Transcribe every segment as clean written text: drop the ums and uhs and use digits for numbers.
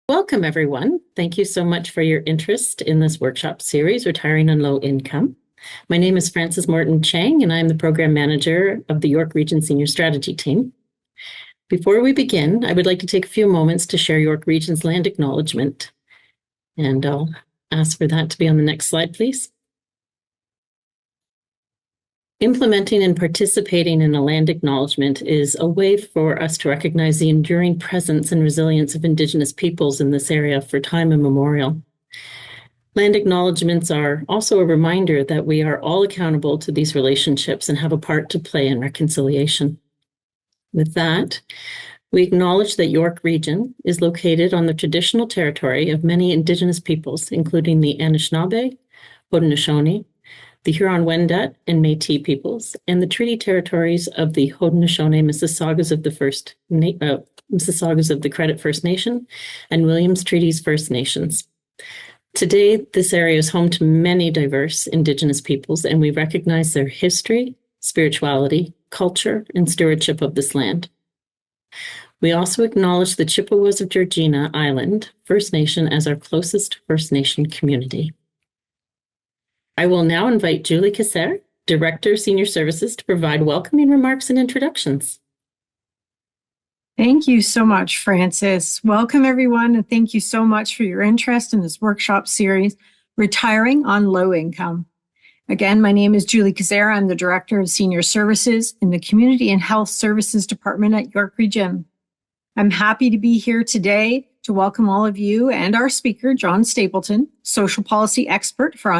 Welcome, everyone. Thank you so much for your interest in this workshop series, Retiring on Low Income. My name is Frances Morton Chang, and I'm the Program Manager of the York Region Senior Strategy Team. Before we begin, I would like to take a few moments to share York Region's land acknowledgement. And I'll ask for that to be on the next slide, please. Implementing and participating in a land acknowledgement is a way for us to recognize the enduring presence and resilience of Indigenous peoples in this area for time immemorial. Land acknowledgements are also a reminder that we are all accountable to these relationships and have a part to play in reconciliation. With that, we acknowledge that York Region is located on the traditional territory of many Indigenous peoples, including the Anishinaabe, Haudenosaunee, the Huron-Wendat and Métis peoples, and the treaty territories of the Haudenosaunee Mississaugas of the Credit First Nation and Williams Treaties First Nations. Today, this area is home to many diverse Indigenous peoples, and we recognize their history, spirituality, culture, and stewardship of this land. We also acknowledge the Chippewas of Georgina Island First Nation as our closest First Nation community. I will now invite Julie Casser, Director of Senior Services, to provide welcoming remarks and introductions. Thank you so much, Frances. Welcome, everyone, and thank you so much for your interest in this workshop series, Retiring on Low Income. Again, my name is Julie Casser. I'm the Director of Senior Services in the Community and Health Services Department at York Region. I'm happy to be here today to welcome all of you and our speaker, John Stapleton, social policy expert for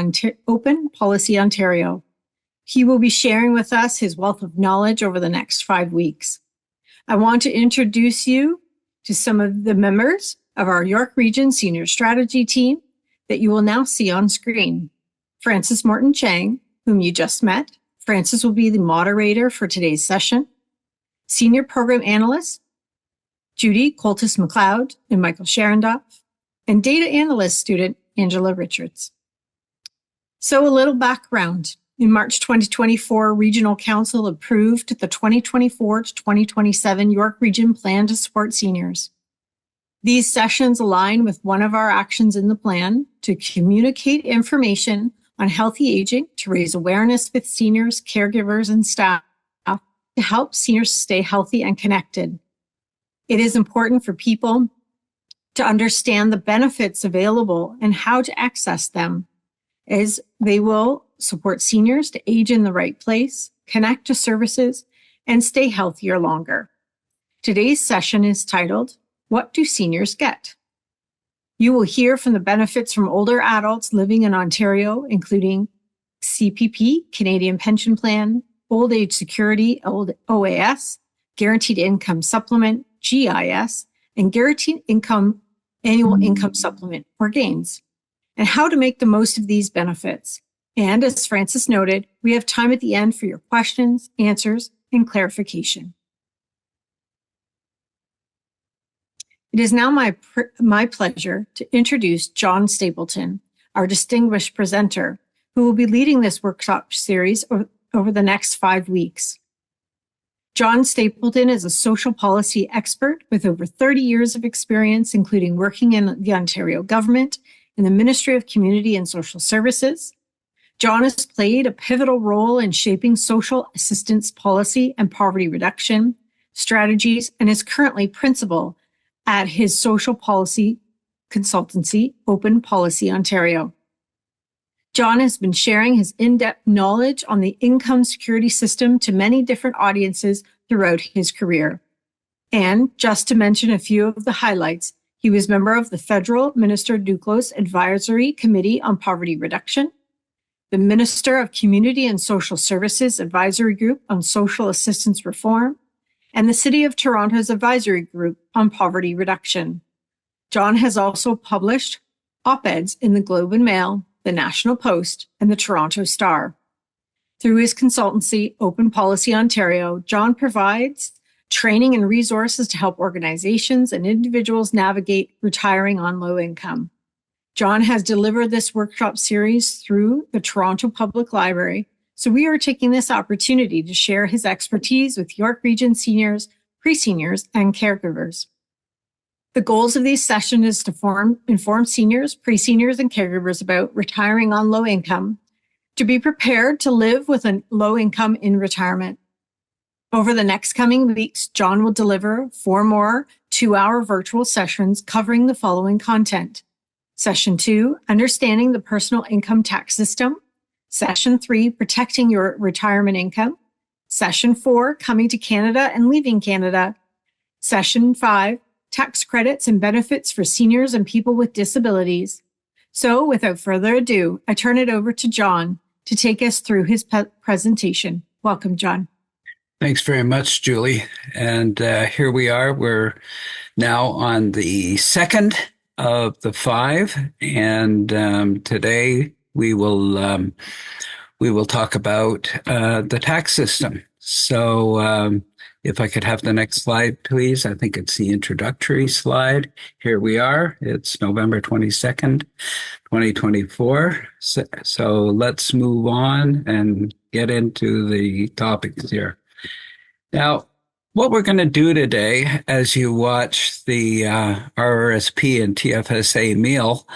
Open Policy Ontario. He will be sharing with us his wealth of knowledge over the next 5 weeks. I want to introduce you to some of the members of our York Region Senior Strategy Team that you will now see on screen. Frances Morton Chang, whom you just met. Frances will be the moderator for today's session. Senior Program Analyst, Judy Coltis-McLeod and Michael Sharondoff, and Data Analyst student, Angela Richards. So a little background. In March 2024, Regional Council approved the 2024 to 2027 York Region Plan to support seniors. These sessions align with one of our actions in the plan to communicate information on healthy aging to raise awareness with seniors, caregivers, and staff to help seniors stay healthy and connected. It is important for people to understand the benefits available and how to access them, as they will support seniors to age in the right place, connect to services, and stay healthier longer. Today's session is titled, What Do Seniors Get? You will hear from the benefits from older adults living in Ontario, including CPP, Canadian Pension Plan, Old Age Security, OAS, Guaranteed Income Supplement, GIS, and Guaranteed Income Annual Income Supplement, or GAINS, and how to make the most of these benefits. And as Frances noted, we have time at the end for your questions, answers, and clarification. It is now my pleasure to introduce John Stapleton, our distinguished presenter, who will be leading this workshop series over the next 5 weeks. John Stapleton is a social policy expert with over 30 years of experience, including working in the Ontario government, in the Ministry of Community and Social Services. John has played a pivotal role in shaping social assistance policy and poverty reduction strategies, and is currently principal at his social policy consultancy, Open Policy Ontario. John has been sharing his in-depth knowledge on the income security system to many different audiences throughout his career. And just to mention a few of the highlights, he was member of the Federal Minister Duclos Advisory Committee on Poverty Reduction, the Minister of Community and Social Services Advisory Group on Social Assistance Reform, and the City of Toronto's Advisory Group on Poverty Reduction. John has also published op-eds in the Globe and Mail, the National Post, and the Toronto Star. Through his consultancy, Open Policy Ontario, John provides training and resources to help organizations and individuals navigate retiring on low income. John has delivered this workshop series through the Toronto Public Library, so we are taking this opportunity to share his expertise with York Region seniors, pre-seniors, and caregivers. The goals of these sessions is to inform seniors, pre-seniors, and caregivers about retiring on low income, to be prepared to live with a low income in retirement. Over the next coming weeks, John will deliver 4 more 2-hour virtual sessions covering the following content. Session 2, Understanding the Personal Income Tax System. Session 3, Protecting Your Retirement Income. Session 4, Coming to Canada and Leaving Canada. Session 5, Tax Credits and Benefits for Seniors and People with Disabilities. So without further ado, I turn it over to John to take us through his presentation. Welcome, John. Thanks very much, Julie. And here we are. We're now on the second of the 5, and today we will talk about the tax system. So if I could have the next slide, please. I think it's the introductory slide. Here we are. It's November 22nd, 2024. So let's move on and get into the topics here. Now, what we're going to do today, as you watch the RRSP and TFSA meal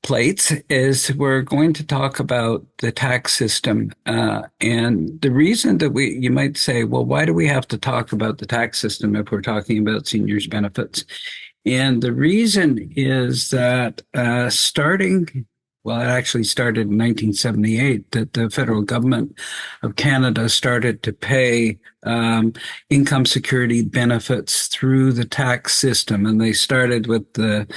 plates, is we're going to talk about the tax system. And the reason that you might say, well, why do we have to talk about the tax system if we're talking about seniors' benefits? And the reason is that it actually started in 1978, that the federal government of Canada started to pay income security benefits through the tax system. And they started with the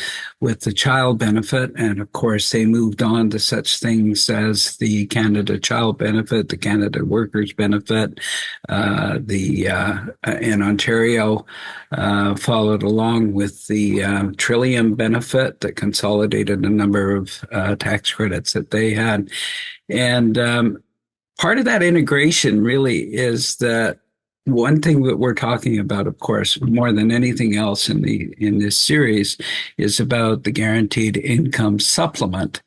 child benefit. And of course, they moved on to such things as the Canada Child Benefit, the Canada Workers Benefit, in Ontario, followed along with the Trillium benefit that consolidated a number of tax credits that they had. And part of that integration really is that one thing that we're talking about, of course, more than anything else in this series, is about the guaranteed income supplement,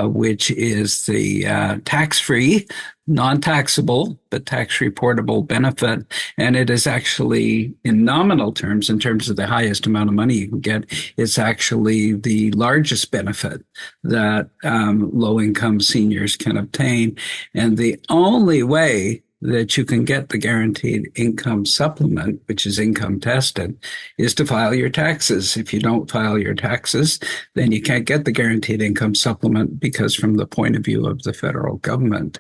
which is the tax-free, non-taxable, but tax-reportable benefit. And it is actually, in nominal terms, in terms of the highest amount of money you can get, it's actually the largest benefit that low-income seniors can obtain. And the only way that you can get the guaranteed income supplement, which is income tested, is to file your taxes. If you don't file your taxes, then you can't get the guaranteed income supplement, because from the point of view of the federal government,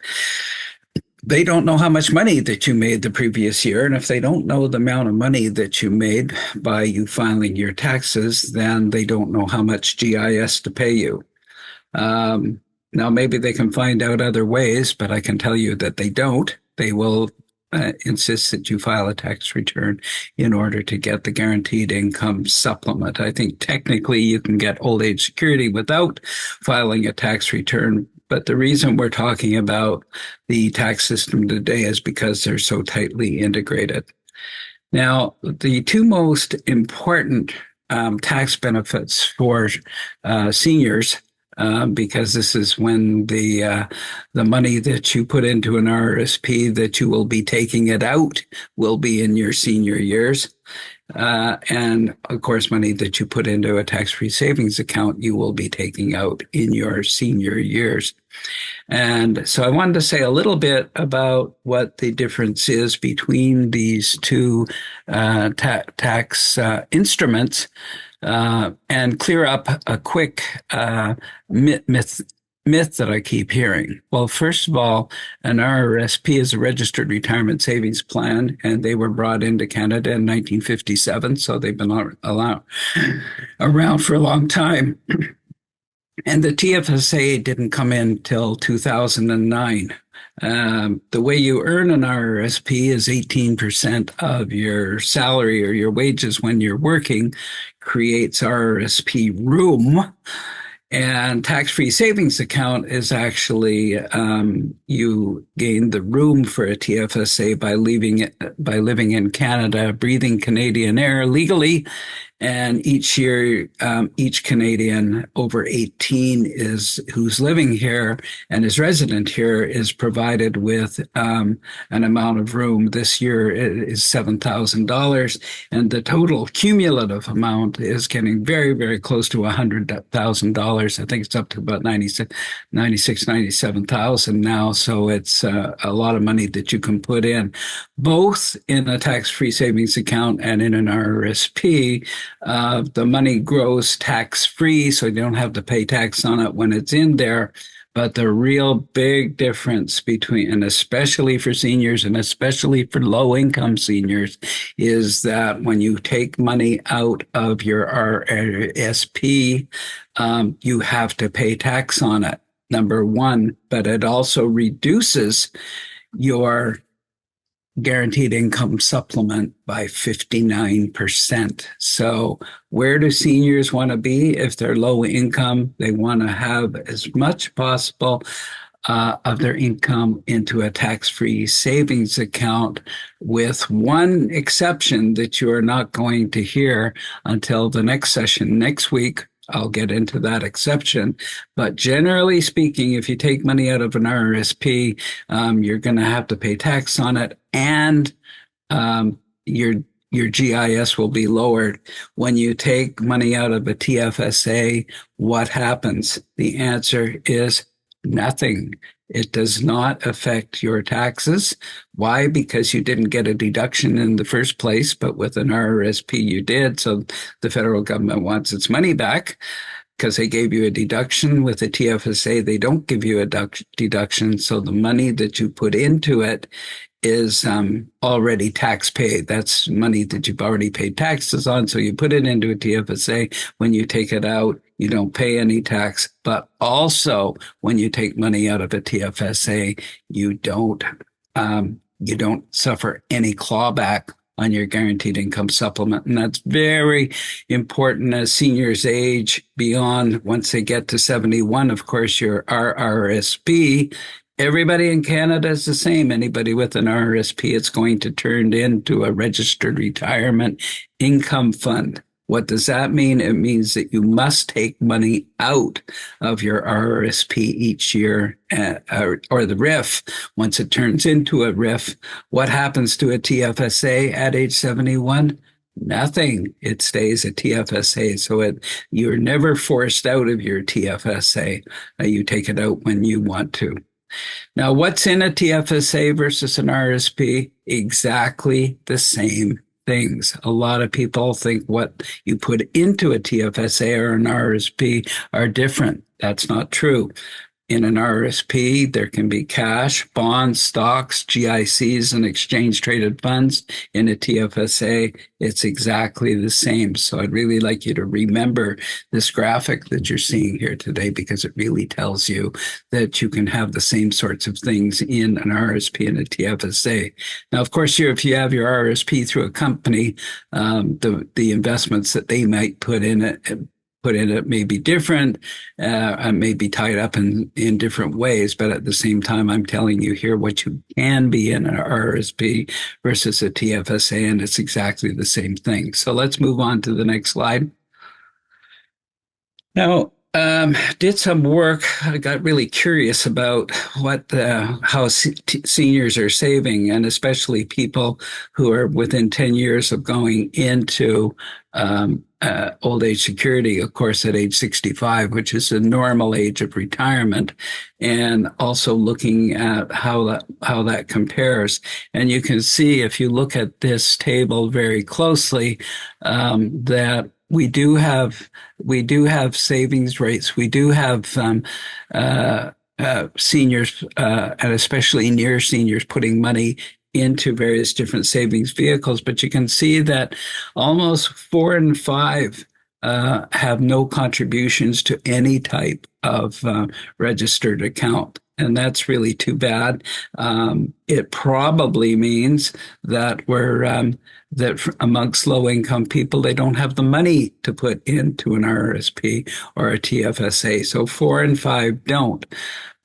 they don't know how much money that you made the previous year. And if they don't know the amount of money that you made by you filing your taxes, then they don't know how much GIS to pay you. Now, maybe they can find out other ways, but I can tell you that they don't. They will insist that you file a tax return in order to get the guaranteed income supplement. I think technically you can get old age security without filing a tax return. But the reason we're talking about the tax system today is because they're so tightly integrated. Now, the two most important tax benefits for seniors, because this is when the money that you put into an RRSP that you will be taking it out will be in your senior years. And of course, money that you put into a tax-free savings account, you will be taking out in your senior years. And so I wanted to say a little bit about what the difference is between these two tax instruments, and clear up a quick myth that I keep hearing. Well, first of all, an RRSP is a registered retirement savings plan, and they were brought into Canada in 1957, so they've been around for a long time. And the TFSA didn't come in till 2009. The way you earn an RRSP is 18% of your salary or your wages when you're working creates RRSP room. And tax-free savings account is actually you gain the room for a TFSA by living in Canada, breathing Canadian air legally, And each year, each Canadian over 18 who's living here and is resident here is provided with an amount of room. This year it is $7,000, and the total cumulative amount is getting very, very close to $100,000. I think it's up to about 97,000 now. So it's a lot of money that you can put in, both in a tax-free savings account and in an RRSP. The money grows tax-free, so you don't have to pay tax on it when it's in there. But the real big difference between, and especially for seniors and especially for low-income seniors, is that when you take money out of your RRSP, you have to pay tax on it, number one, but it also reduces your guaranteed income supplement by 59%. So where do seniors want to be? If they're low income, they want to have as much possible of their income into a tax-free savings account, with one exception that you are not going to hear until the next session next week. I'll get into that exception. But generally speaking, if you take money out of an RRSP, you're going to have to pay tax on it, and your GIS will be lowered. When you take money out of a TFSA, what happens? The answer is nothing. It does not affect your taxes. Why? Because you didn't get a deduction in the first place, but with an RRSP you did. So the federal government wants its money back because they gave you a deduction. With a TFSA, they don't give you a deduction. So the money that you put into it is already tax paid. That's money that you've already paid taxes on. So you put it into a TFSA. When you take it out, you don't pay any tax. But also, when you take money out of a TFSA, you don't suffer any clawback on your guaranteed income supplement. And that's very important as seniors age beyond. Once they get to 71, of course, your RRSP, everybody in Canada is the same. Anybody with an RRSP, it's going to turn into a registered retirement income fund. What does that mean? It means that you must take money out of your RRSP each year, or the RIF. Once it turns into a RIF, what happens to a TFSA at age 71? Nothing. It stays a TFSA. So you're never forced out of your TFSA. You take it out when you want to. Now, what's in a TFSA versus an RRSP? Exactly the same things. A lot of people think what you put into a TFSA or an RRSP are different. That's not true. In an RRSP, there can be cash, bonds, stocks, GICs, and exchange-traded funds. In a TFSA, it's exactly the same. So I'd really like you to remember this graphic that you're seeing here today, because it really tells you that you can have the same sorts of things in an RRSP and a TFSA. Now, of course, if you have your RRSP through a company, the investments that they might put in it may be different, and may be tied up in different ways. But at the same time, I'm telling you here what you can be in an RRSP versus a TFSA, and it's exactly the same thing. So let's move on to the next slide. Now, did some work. I got really curious about how seniors are saving, and especially people who are within 10 years of going into old age security, of course, at age 65, which is the normal age of retirement, and also looking at how that compares. And you can see, if you look at this table very closely, that we do have savings rates. We do have seniors, and especially near seniors, putting money into various different savings vehicles. But you can see that almost 4 in 5 have no contributions to any type of registered account. And that's really too bad. It probably means that that amongst low-income people, they don't have the money to put into an RRSP or a TFSA. So 4 in 5 don't.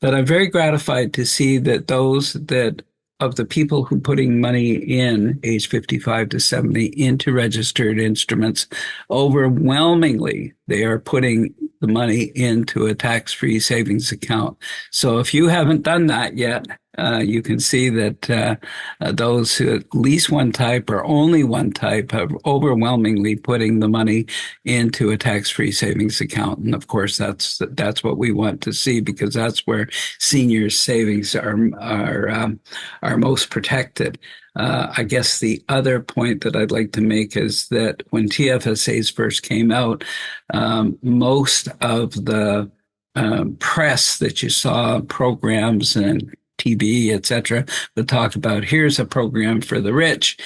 But I'm very gratified to see that those that of the people who putting money in age 55 to 70 into registered instruments, overwhelmingly, they are putting the money into a tax-free savings account. So if you haven't done that yet, you can see that those who at least one type or only one type are overwhelmingly putting the money into a tax-free savings account. And of course, that's what we want to see, because that's where seniors' savings are most protected. I guess the other point that I'd like to make is that when TFSAs first came out, most of the press that you saw, programs and TV, etc., would talk about, here's a program for the rich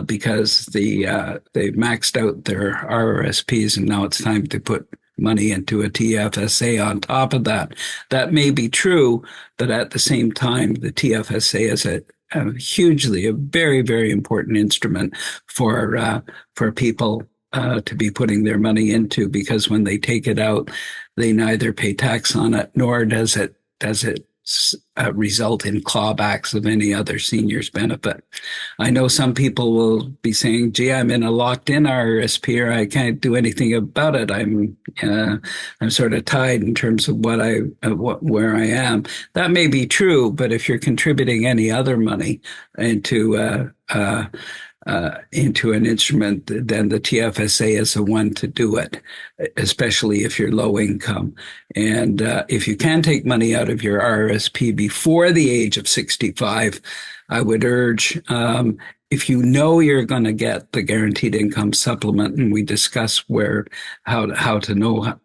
because they've maxed out their RRSPs and now it's time to put money into a TFSA on top of that. That may be true, but at the same time, the TFSA is a very, very important instrument for people to be putting their money into, because when they take it out, they neither pay tax on it nor does it result in clawbacks of any other senior's benefit. I know some people will be saying, gee, I'm in a locked-in RRSP, or I can't do anything about it. I'm sort of tied in terms of where I am. That may be true, but if you're contributing any other money into an instrument, then the TFSA is the one to do it, especially if you're low income. And if you can take money out of your RRSP before the age of 65, I would urge, if you know you're going to get the guaranteed income supplement, and we discussed how to know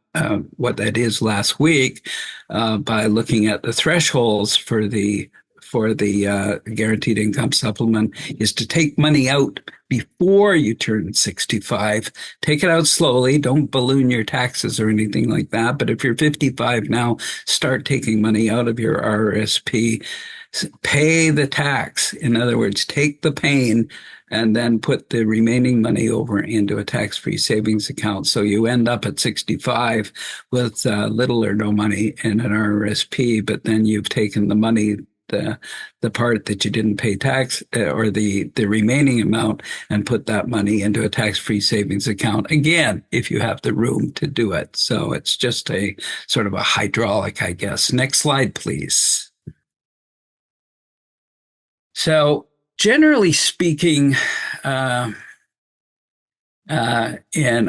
what that is last week, by looking at the thresholds for the guaranteed income supplement, is to take money out before you turn 65. Take it out slowly. Don't balloon your taxes or anything like that. But if you're 55 now, start taking money out of your RRSP. Pay the tax. In other words, take the pain and then put the remaining money over into a tax-free savings account. So you end up at 65 with little or no money in an RRSP, but then you've taken the money, the part that you didn't pay tax, or the remaining amount, and put that money into a tax-free savings account, again, if you have the room to do it. So it's just a sort of a hydraulic, I guess. Next slide, please. So generally speaking, and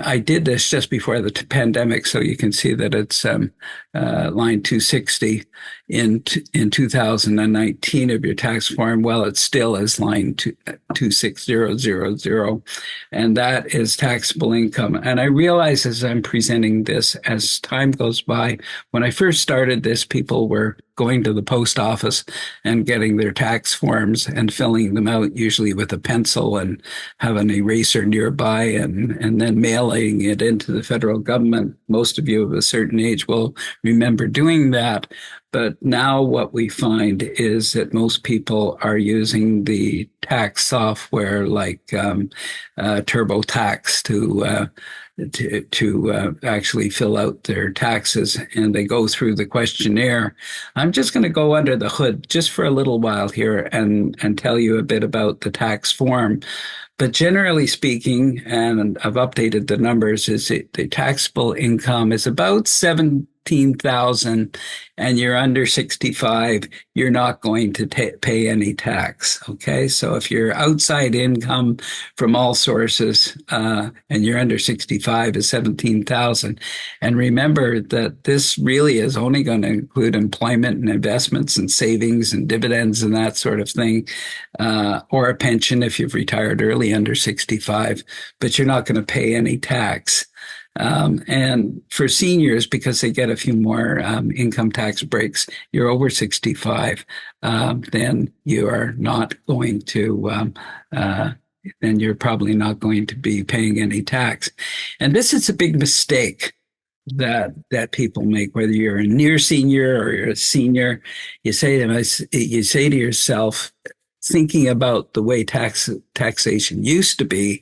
I did this just before the pandemic, so you can see that it's line 260 in 2019 of your tax form. Well, it still is line 26000, and that is taxable income. And I realize as I'm presenting this, as time goes by, when I first started this, people were going to the post office and getting their tax forms and filling them out, usually with a pencil, and have an eraser nearby, and then mailing it into the federal government. Most of you of a certain age will remember doing that. But now what we find is that most people are using the tax software like TurboTax to actually fill out their taxes, and they go through the questionnaire. I'm just going to go under the hood just for a little while here and tell you a bit about the tax form. But generally speaking, and I've updated the numbers, is the taxable income is about 17,000, and you're under 65, you're not going to pay any tax. Okay, so if you're outside income from all sources and you're under 65 is 17,000, and remember that this really is only going to include employment and investments and savings and dividends and that sort of thing, or a pension if you've retired early under 65, but you're not going to pay any tax. And for seniors, because they get a few more income tax breaks, you're over 65, then you are not going to, then you're probably not going to be paying any tax. And this is a big mistake that people make, whether you're a near senior or you're a senior. You say to yourself, thinking about the way taxation used to be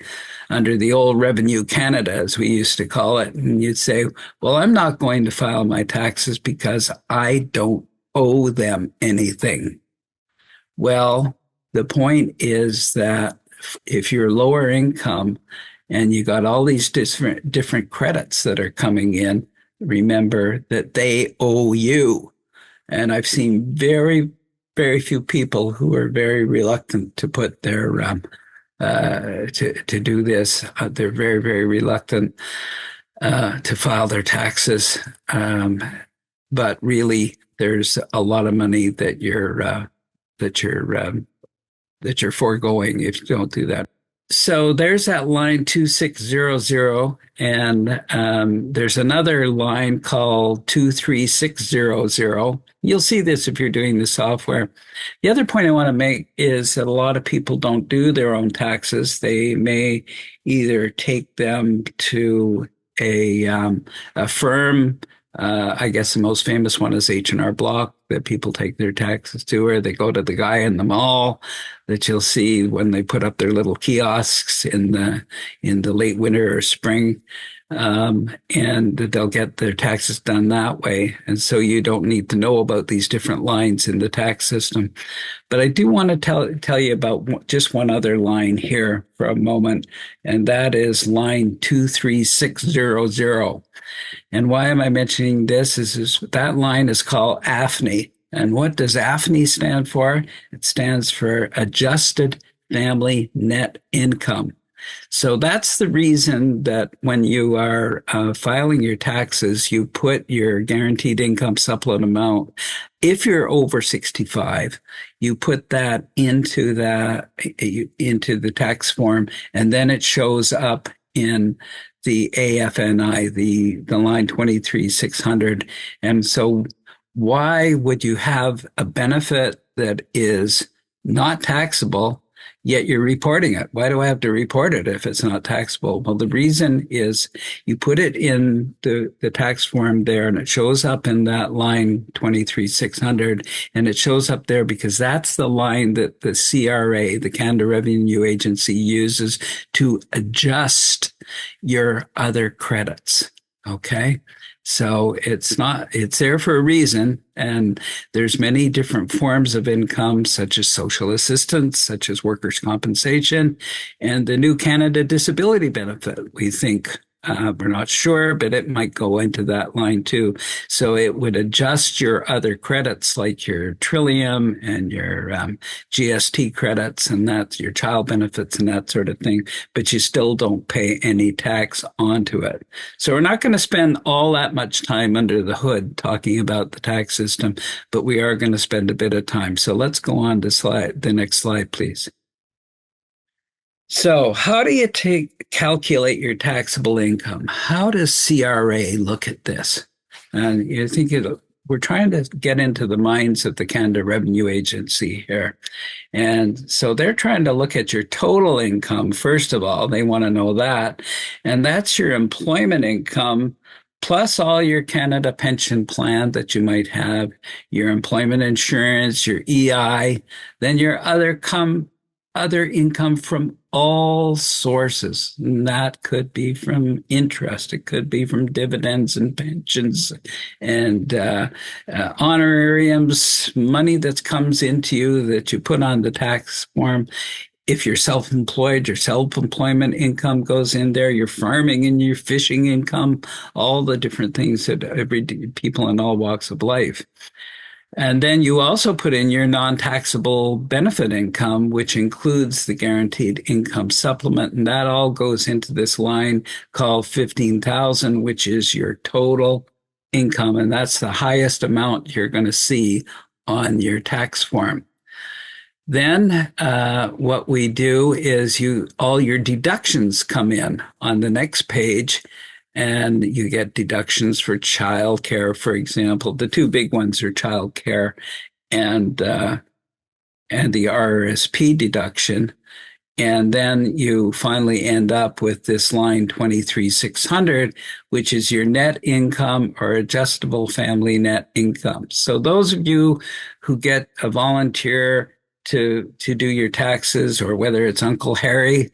under the old Revenue Canada, as we used to call it, and you'd say, well, I'm not going to file my taxes because I don't owe them anything. Well, the point is that if you're lower income and you got all these different credits that are coming in, remember that they owe you. And I've seen very, very few people who are very reluctant to put their to do this. They're very, very reluctant to file their taxes. But really, there's a lot of money that you're foregoing if you don't do that. So there's that line 2600, and there's another line called 23600. You'll see this if you're doing the software. The other point I want to make is that a lot of people don't do their own taxes. They may either take them to a firm. I guess the most famous one is H&R Block that people take their taxes to, or they go to the guy in the mall that you'll see when they put up their little kiosks in the late winter or spring, and they'll get their taxes done that way. And so you don't need to know about these different lines in the tax system. But I do want to tell you about just one other line here for a moment, and that is line 23600. And why am I mentioning this is that line is called AFNI. And what does AFNI stand for? It stands for Adjusted Family Net Income. So that's the reason that when you are filing your taxes, you put your guaranteed income supplement amount. If you're over 65, you put that into the tax form, and then it shows up in the AFNI, the line 23600. And so why would you have a benefit that is not taxable, yet you're reporting it? Why do I have to report it if it's not taxable? Well, the reason is you put it in the tax form there, and it shows up in that line 23600, and it shows up there because that's the line that the CRA, the Canada Revenue Agency, uses to adjust your other credits. Okay. So it's there for a reason. And there's many different forms of income, such as social assistance, such as workers' compensation, and the new Canada Disability Benefit. We think, we're not sure, but it might go into that line too. So it would adjust your other credits like your Trillium and your GST credits, and that's your child benefits and that sort of thing, but you still don't pay any tax onto it. So we're not going to spend all that much time under the hood talking about the tax system, but we are going to spend a bit of time. So let's go on to the next slide, please. So how do you calculate your taxable income? How does CRA look at this? And you think we're trying to get into the minds of the Canada Revenue Agency here. And so they're trying to look at your total income. First of all, they want to know that. And that's your employment income plus all your Canada pension plan that you might have, your employment insurance, your EI, then your other income from all sources. And that could be from interest. It could be from dividends and pensions and honorariums, money that comes into you that you put on the tax form. If you're self-employed, your self-employment income goes in there, your farming and your fishing income, all the different things that people in all walks of life. And then you also put in your non-taxable benefit income, which includes the guaranteed income supplement. And that all goes into this line called 15,000, which is your total income. And that's the highest amount you're going to see on your tax form. Then what we do is all your deductions come in on the next page. And you get deductions for childcare, for example. The two big ones are childcare and the RRSP deduction. And then you finally end up with this line 23600, which is your net income or adjustable family net income. So those of you who get a volunteer to do your taxes, or whether it's Uncle Harry,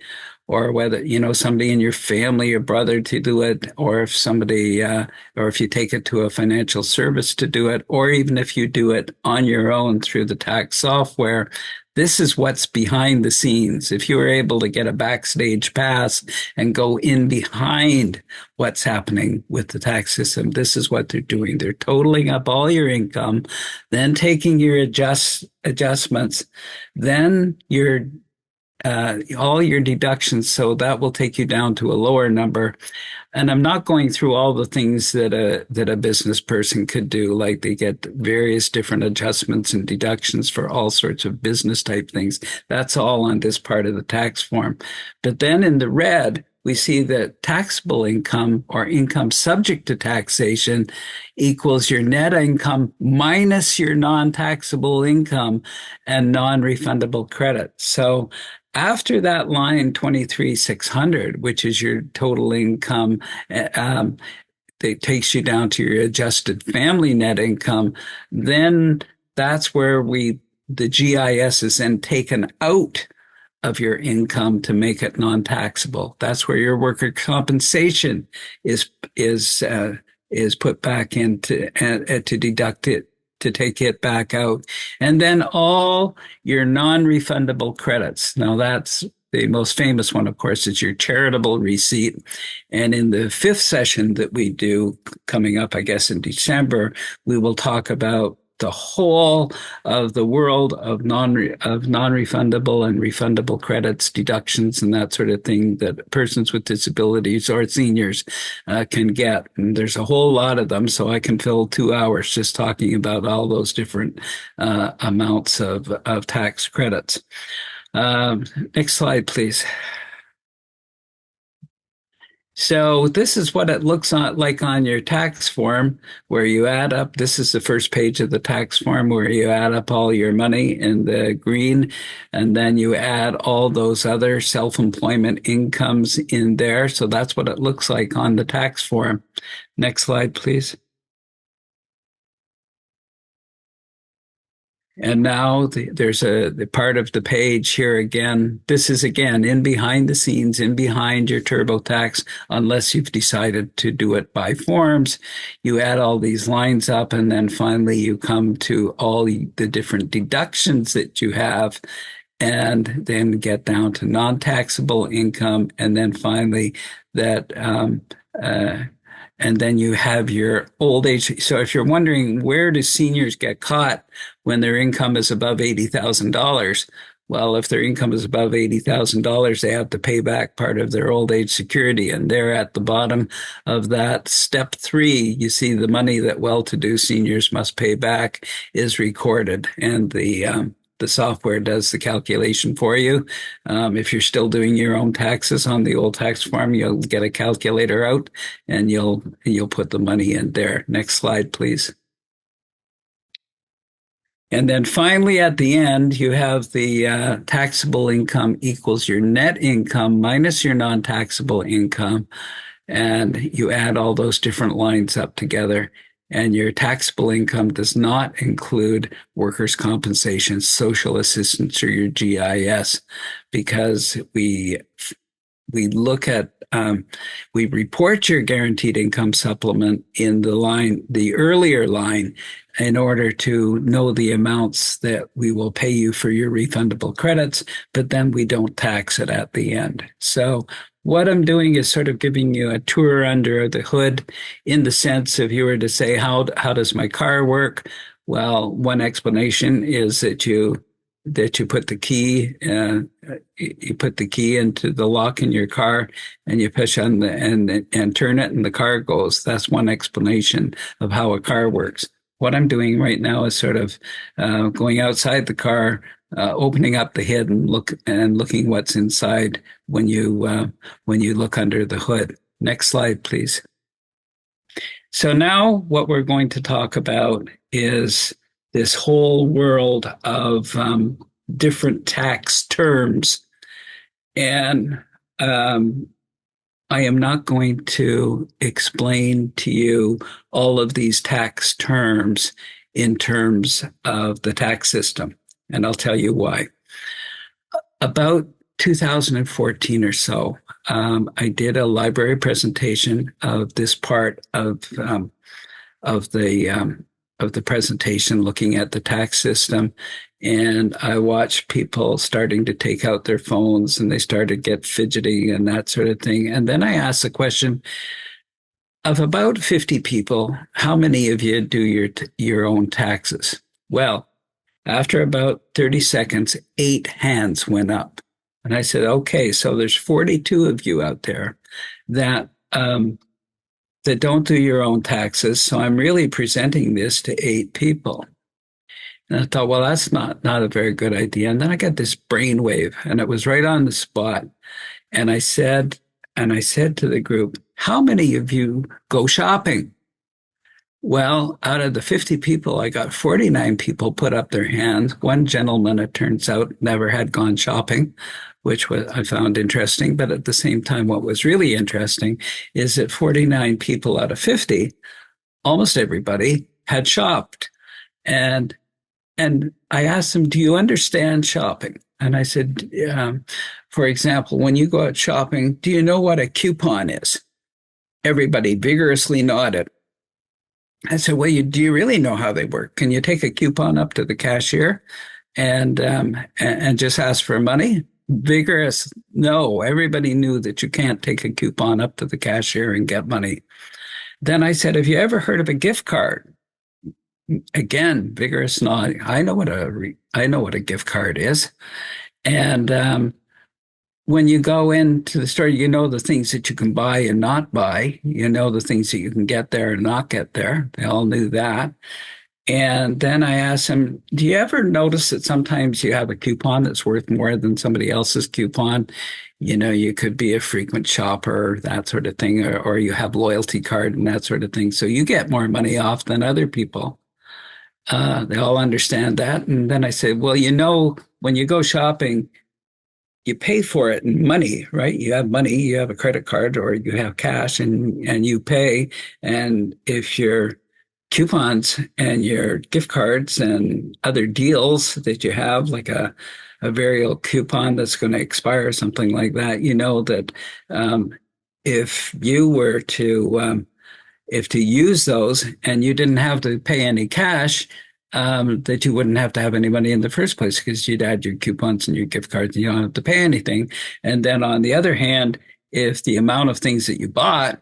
or whether, somebody in your family, your brother to do it, or if somebody, or if you take it to a financial service to do it, or even if you do it on your own through the tax software, This is what's behind the scenes. If you were able to get a backstage pass and go in behind what's happening with the tax system, this is what they're doing. They're totaling up all your income, then taking your adjustments, then your all your deductions. So that will take you down to a lower number. And I'm not going through all the things that a business person could do, like they get various different adjustments and deductions for all sorts of business type things. That's all on this part of the tax form. But then in the red, we see that taxable income or income subject to taxation equals your net income minus your non-taxable income and non-refundable credit. So after that line 23,600, which is your total income, it takes you down to your adjusted family net income. Then that's where the GIS is then taken out of your income to make it non-taxable. That's where your worker compensation is put back into to deduct it, to take it back out. And then all your non-refundable credits. Now that's the most famous one, of course, is your charitable receipt. And in the 5th session that we do coming up, I guess in December, we will talk about the whole of the world of non-refundable and refundable credits, deductions, and that sort of thing that persons with disabilities or seniors can get. And there's a whole lot of them, so I can fill 2 hours just talking about all those different amounts of tax credits. Next slide, please. So this is what it looks like on your tax form, where you add up. This is the first page of the tax form where you add up all your money in the green, and then you add all those other self-employment incomes in there. So that's what it looks like on the tax form. Next slide, please. And now there's the part of the page here again. This is again in behind the scenes, in behind your TurboTax, unless you've decided to do it by forms. You add all these lines up, and then finally you come to all the different deductions that you have, and then get down to non-taxable income, and then finally that and then you have your old age. So if you're wondering, where do seniors get caught when their income is above $80,000? Well, if their income is above $80,000, they have to pay back part of their old age security. And there at the bottom of that step 3, you see the money that well-to-do seniors must pay back is recorded. And the software does the calculation for you. If you're still doing your own taxes on the old tax form, you'll get a calculator out and you'll put the money in there. Next slide, please. And then finally, at the end, you have the taxable income equals your net income minus your non-taxable income. And you add all those different lines up together. And your taxable income does not include workers' compensation, social assistance, or your GIS, because we look at we report your guaranteed income supplement in the earlier line, in order to know the amounts that we will pay you for your refundable credits, but then we don't tax it at the end. So what I'm doing is sort of giving you a tour under the hood, in the sense, if you were to say, how does my car work? Well, one explanation is that you put the key into the lock in your car, and you push on and turn it, and the car goes. That's one explanation of how a car works. What I'm doing right now is sort of going outside the car, opening up the hood and looking what's inside when you look under the hood. Next slide, please. So now what we're going to talk about is this whole world of different tax terms. And I am not going to explain to you all of these tax terms in terms of the tax system, and I'll tell you why. About 2014 or so, I did a library presentation of this part of the the presentation, looking at the tax system, and I watched people starting to take out their phones, and they started to get fidgety and that sort of thing. And then I asked the question, of about 50 people, how many of you do your own taxes? Well, after about 30 seconds, 8 hands went up. And I said, okay, so there's 42 of you out there that that don't do your own taxes. So I'm really presenting this to 8 people. And I thought, well, that's not a very good idea. And then I got this brainwave, and it was right on the spot. And I said to the group, how many of you go shopping? Well, out of the 50 people, I got 49 people put up their hands. One gentleman, it turns out, never had gone shopping, which I found interesting. But at the same time, what was really interesting is that 49 people out of 50, almost everybody, had shopped. And I asked them, do you understand shopping? And I said, for example, when you go out shopping, do you know what a coupon is? Everybody vigorously nodded. I said, well, do you really know how they work? Can you take a coupon up to the cashier and just ask for money? Vigorous, no. Everybody knew that you can't take a coupon up to the cashier and get money. Then I said, have you ever heard of a gift card? Again, vigorous nod. I know what a gift card is. And when you go into the store, you know the things that you can buy and not buy. You know the things that you can get there and not get there. They all knew that. And then I asked him, do you ever notice that sometimes you have a coupon that's worth more than somebody else's coupon? You know, you could be a frequent shopper, that sort of thing, or you have loyalty card and that sort of thing. So you get more money off than other people. They all understand that. And then I said, well, you know, when you go shopping, you pay for it in money, right? You have money, you have a credit card, or you have cash, and you pay. And if your coupons and your gift cards and other deals that you have, like a variable coupon that's going to expire, something like that, you know that if you were to use those and you didn't have to pay any cash, that you wouldn't have to have any money in the first place because you'd add your coupons and your gift cards and you don't have to pay anything. And then on the other hand, if the amount of things that you bought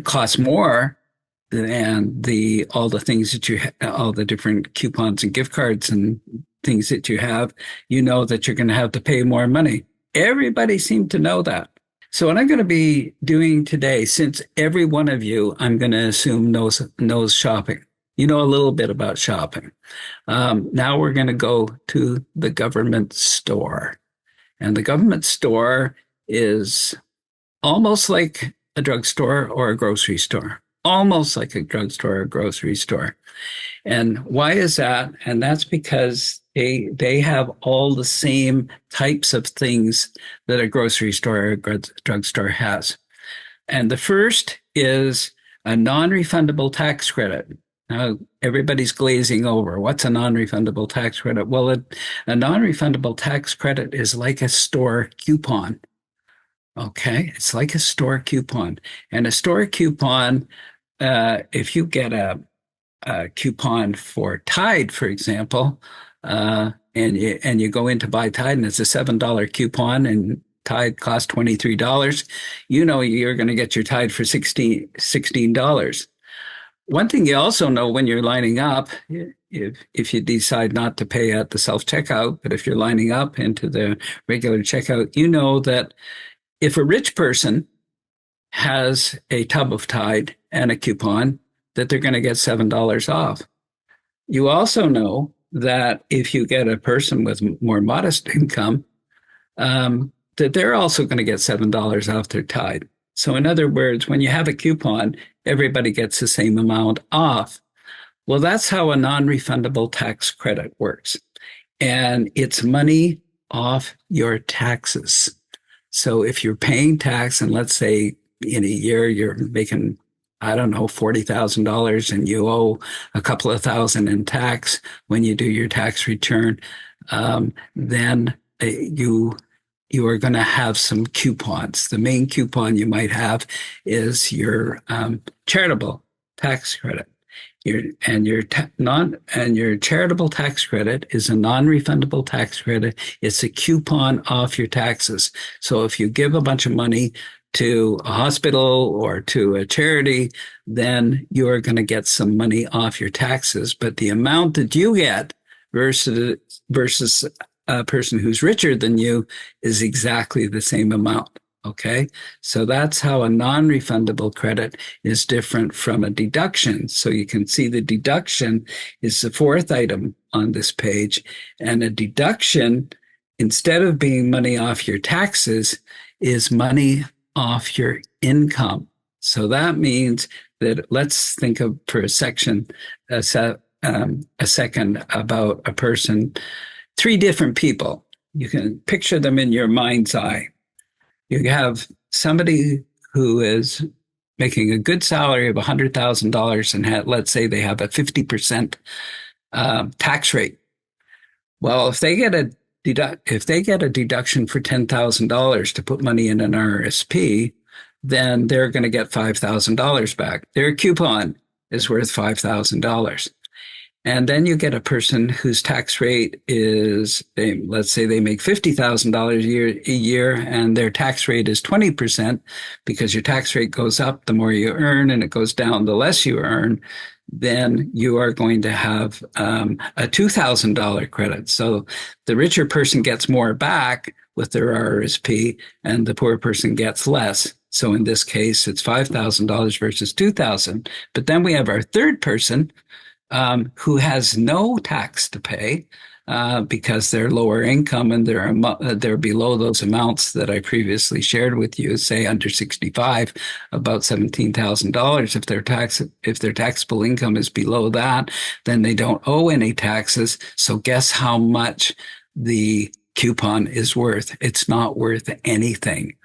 costs more than all the different coupons and gift cards and things that you have, you know that you're going to have to pay more money. Everybody seemed to know that. So what I'm going to be doing today, since every one of you, I'm going to assume knows shopping. You know a little bit about shopping. Now we're going to go to the government store. And the government store is almost like a drugstore or a grocery store. Almost like a drugstore or a grocery store. And why is that? And that's because they have all the same types of things that a grocery store or a drugstore has. And the first is a non-refundable tax credit. Now, everybody's glazing over. What's a non-refundable tax credit? Well, a non-refundable tax credit is like a store coupon. Okay, it's like a store coupon. And a store coupon, if you get a coupon for Tide, for example, and you go in to buy Tide and it's a $7 coupon and Tide costs $23, you know you're going to get your Tide for $16. One thing you also know when you're lining up, if you decide not to pay at the self-checkout, but if you're lining up into the regular checkout, you know that if a rich person has a tub of Tide and a coupon, that they're going to get $7 off. You also know that if you get a person with more modest income, that they're also going to get $7 off their Tide. So in other words, when you have a coupon, everybody gets the same amount off. Well, that's how a non-refundable tax credit works. And it's money off your taxes. So if you're paying tax, and let's say in a year you're making, I don't know, $40,000 and you owe a couple of thousand in tax when you do your tax return, then you are going to have some coupons. The main coupon you might have is your charitable tax credit. Your charitable tax credit is a non-refundable tax credit. It's a coupon off your taxes. So if you give a bunch of money to a hospital or to a charity, then you're going to get some money off your taxes. But the amount that you get versus a person who's richer than you is exactly the same amount. Okay, so that's how a non-refundable credit is different from a deduction. So you can see the deduction is the fourth item on this page. And a deduction, instead of being money off your taxes, is money off your income. So that means that let's think of for a second about a person, three different people. You can picture them in your mind's eye. You have somebody who is making a good salary of $100,000 and let's say they have a 50% tax rate. Well, if they get a deduction for $10,000 to put money in an RSP, then they're going to get $5,000 back. Their coupon is worth $5,000. And then you get a person whose tax rate is, let's say they make $50,000 a year, and their tax rate is 20%, because your tax rate goes up the more you earn, and it goes down the less you earn. Then you are going to have a $2,000 credit. So the richer person gets more back with their RSP, and the poor person gets less. So in this case, it's $5,000 versus $2,000. But then we have our third person who has no tax to pay because they're lower income and they're below those amounts that I previously shared with you, say under 65, about $17,000. If their taxable income is below that, then they don't owe any taxes. So guess how much the coupon is worth? It's not worth anything,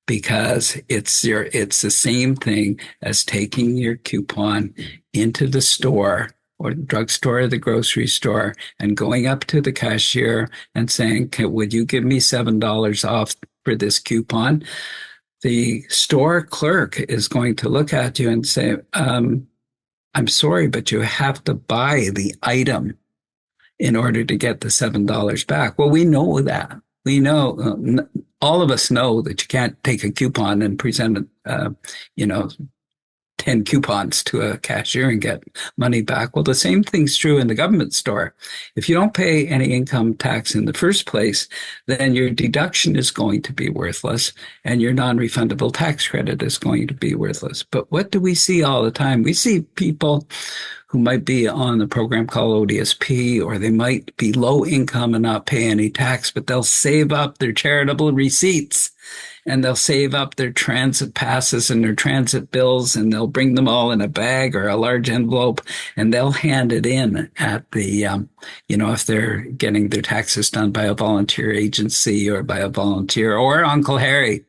because it's the same thing as taking your coupon into the store or the drugstore or the grocery store and going up to the cashier and saying, would you give me $7 off for this coupon? The store clerk is going to look at you and say, I'm sorry, but you have to buy the item in order to get the $7 back. Well, we know that. We know, all of us know that you can't take a coupon and present 10 coupons to a cashier and get money back. Well, the same thing's true in the government store. If you don't pay any income tax in the first place, then your deduction is going to be worthless and your non-refundable tax credit is going to be worthless. But what do we see all the time? We see people who might be on the program called ODSP, or they might be low income and not pay any tax, but they'll save up their charitable receipts and they'll save up their transit passes and their transit bills, and they'll bring them all in a bag or a large envelope, and they'll hand it in at the, if they're getting their taxes done by a volunteer agency or by a volunteer or Uncle Harry.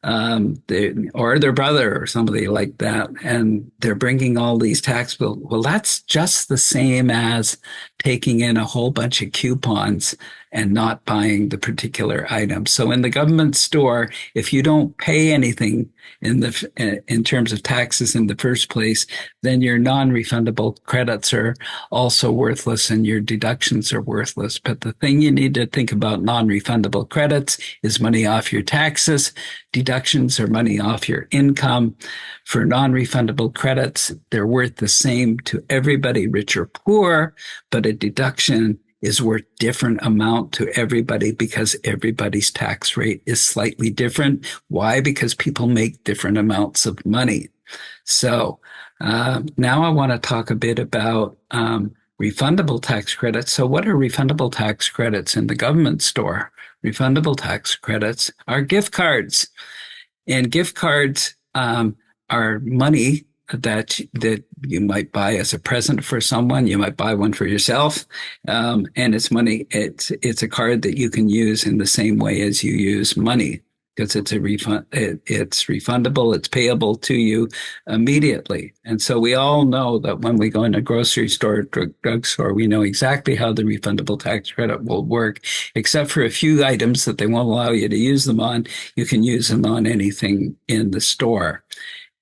Or their brother or somebody like that, and they're bringing all these tax bills. Well, that's just the same as taking in a whole bunch of coupons and not buying the particular item. So in the government store, if you don't pay anything in terms of taxes in the first place, then your non-refundable credits are also worthless and your deductions are worthless. But the thing you need to think about non-refundable credits is money off your taxes. Deductions are money off your income. For non-refundable credits, they're worth the same to everybody, rich or poor, but a deduction is worth different amount to everybody because everybody's tax rate is slightly different. Why? Because people make different amounts of money. So now I want to talk a bit about refundable tax credits. So what are refundable tax credits in the government store? Refundable tax credits are gift cards. And gift cards are money that you might buy as a present for someone. You might buy one for yourself, and it's money. It's a card that you can use in the same way as you use money, because it's a refund. It's refundable. It's payable to you immediately. And so we all know that when we go in a grocery store, drugstore, we know exactly how the refundable tax credit will work, except for a few items that they won't allow you to use them on. You can use them on anything in the store.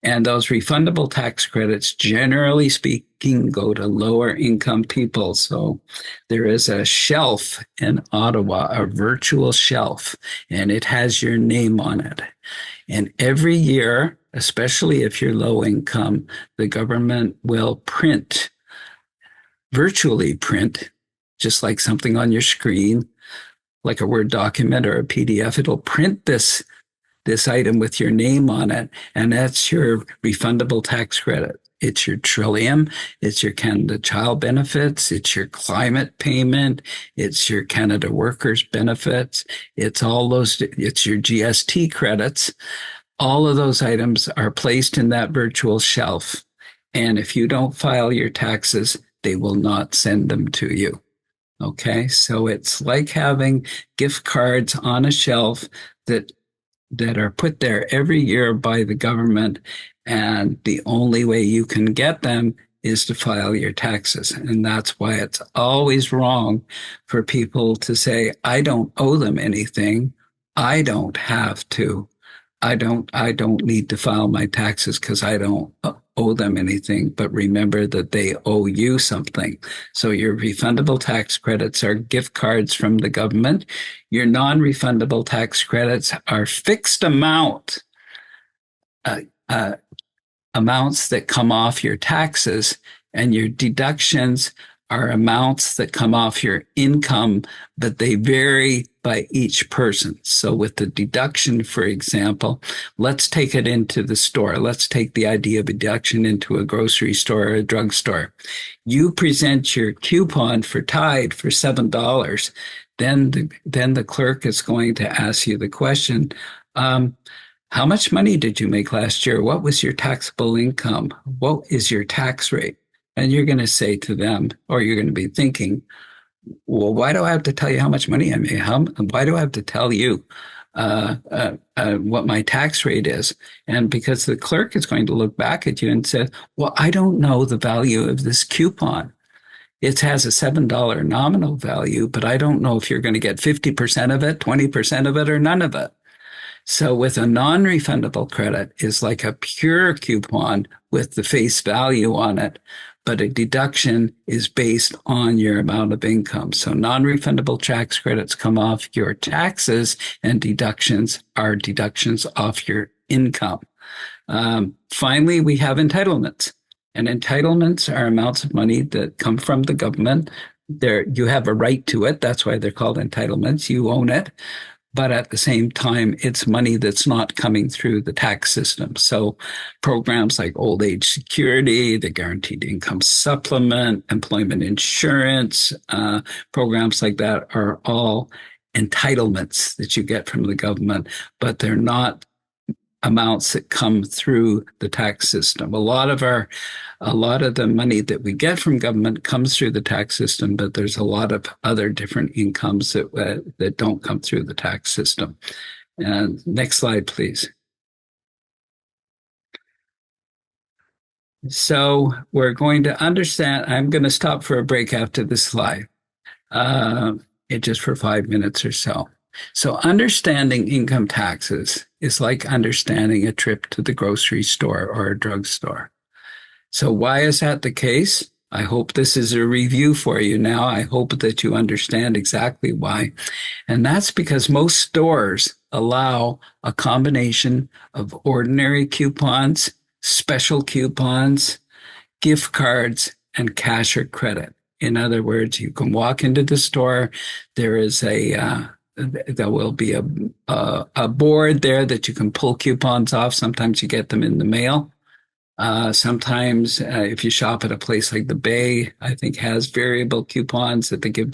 And those refundable tax credits, generally speaking, go to lower income people. So there is a shelf in Ottawa, a virtual shelf, and it has your name on it. And every year, especially if you're low income, the government will virtually print, just like something on your screen, like a Word document or a PDF. It'll print this item with your name on it, and that's your refundable tax credit. It's your Trillium, it's your Canada Child Benefits, it's your climate payment, it's your Canada Workers Benefits, it's your GST credits. All of those items are placed in that virtual shelf. And if you don't file your taxes, they will not send them to you. Okay, so it's like having gift cards on a shelf that are put there every year by the government, and the only way you can get them is to file your taxes. And that's why it's always wrong for people to say, I don't owe them anything. I don't have to. I don't need to file my taxes because I don't owe them anything. But remember that they owe you something. So your refundable tax credits are gift cards from the government. Your non-refundable tax credits are fixed amounts that come off your taxes, and your deductions are amounts that come off your income, but they vary by each person. So with the deduction, for example, let's take it into the store. Let's take the idea of a deduction into a grocery store or a drugstore. You present your coupon for Tide for $7. Then the clerk is going to ask you the question, how much money did you make last year? What was your taxable income? What is your tax rate? And you're going to say to them, or you're going to be thinking, well, why do I have to tell you how much money I made? Why do I have to tell you what my tax rate is? And because the clerk is going to look back at you and say, well, I don't know the value of this coupon. It has a $7 nominal value, but I don't know if you're going to get 50% of it, 20% of it, or none of it. So with a non-refundable credit is like a pure coupon with the face value on it, but a deduction is based on your amount of income. So non-refundable tax credits come off your taxes, and deductions are deductions off your income. Finally, we have entitlements. And entitlements are amounts of money that come from the government. You have a right to it. That's why they're called entitlements. You own it. But at the same time, it's money that's not coming through the tax system. So programs like old age security, the guaranteed income supplement, employment insurance, programs like that are all entitlements that you get from the government, but they're not amounts that come through the tax system. A lot of the money that we get from government comes through the tax system, but there's a lot of other different incomes that don't come through the tax system. And next slide, please. So we're going to understand. I'm going to stop for a break after this slide, just for 5 minutes or so. So understanding income taxes is like understanding a trip to the grocery store or a drugstore. So why is that the case? I hope this is a review for you now. I hope that you understand exactly why. And that's because most stores allow a combination of ordinary coupons, special coupons, gift cards, and cash or credit. In other words, you can walk into the store. There will be a board there that you can pull coupons off. Sometimes you get them in the mail. Sometimes if you shop at a place like the Bay, I think has variable coupons that they give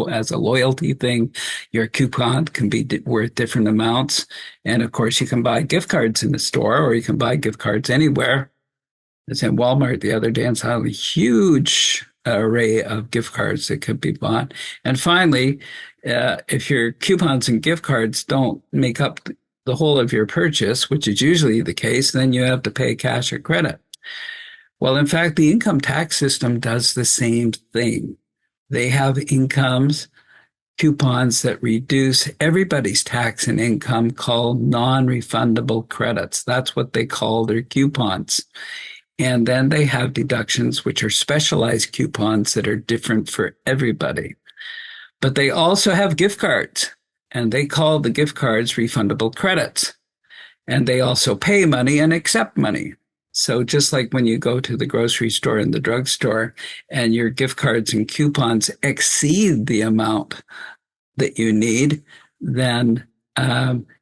as a loyalty thing. Your coupon can be worth different amounts. And of course, you can buy gift cards in the store, or you can buy gift cards anywhere. I was in Walmart the other day and saw a huge array of gift cards that could be bought. And finally, if your coupons and gift cards don't make up the whole of your purchase, which is usually the case, then you have to pay cash or credit. Well, in fact, the income tax system does the same thing. They have incomes coupons that reduce everybody's tax and income called non-refundable credits. That's what they call their coupons. And then they have deductions, which are specialized coupons that are different for everybody. But they also have gift cards, and they call the gift cards refundable credits. And they also pay money and accept money. So just like when you go to the grocery store and the drugstore and your gift cards and coupons exceed the amount that you need, then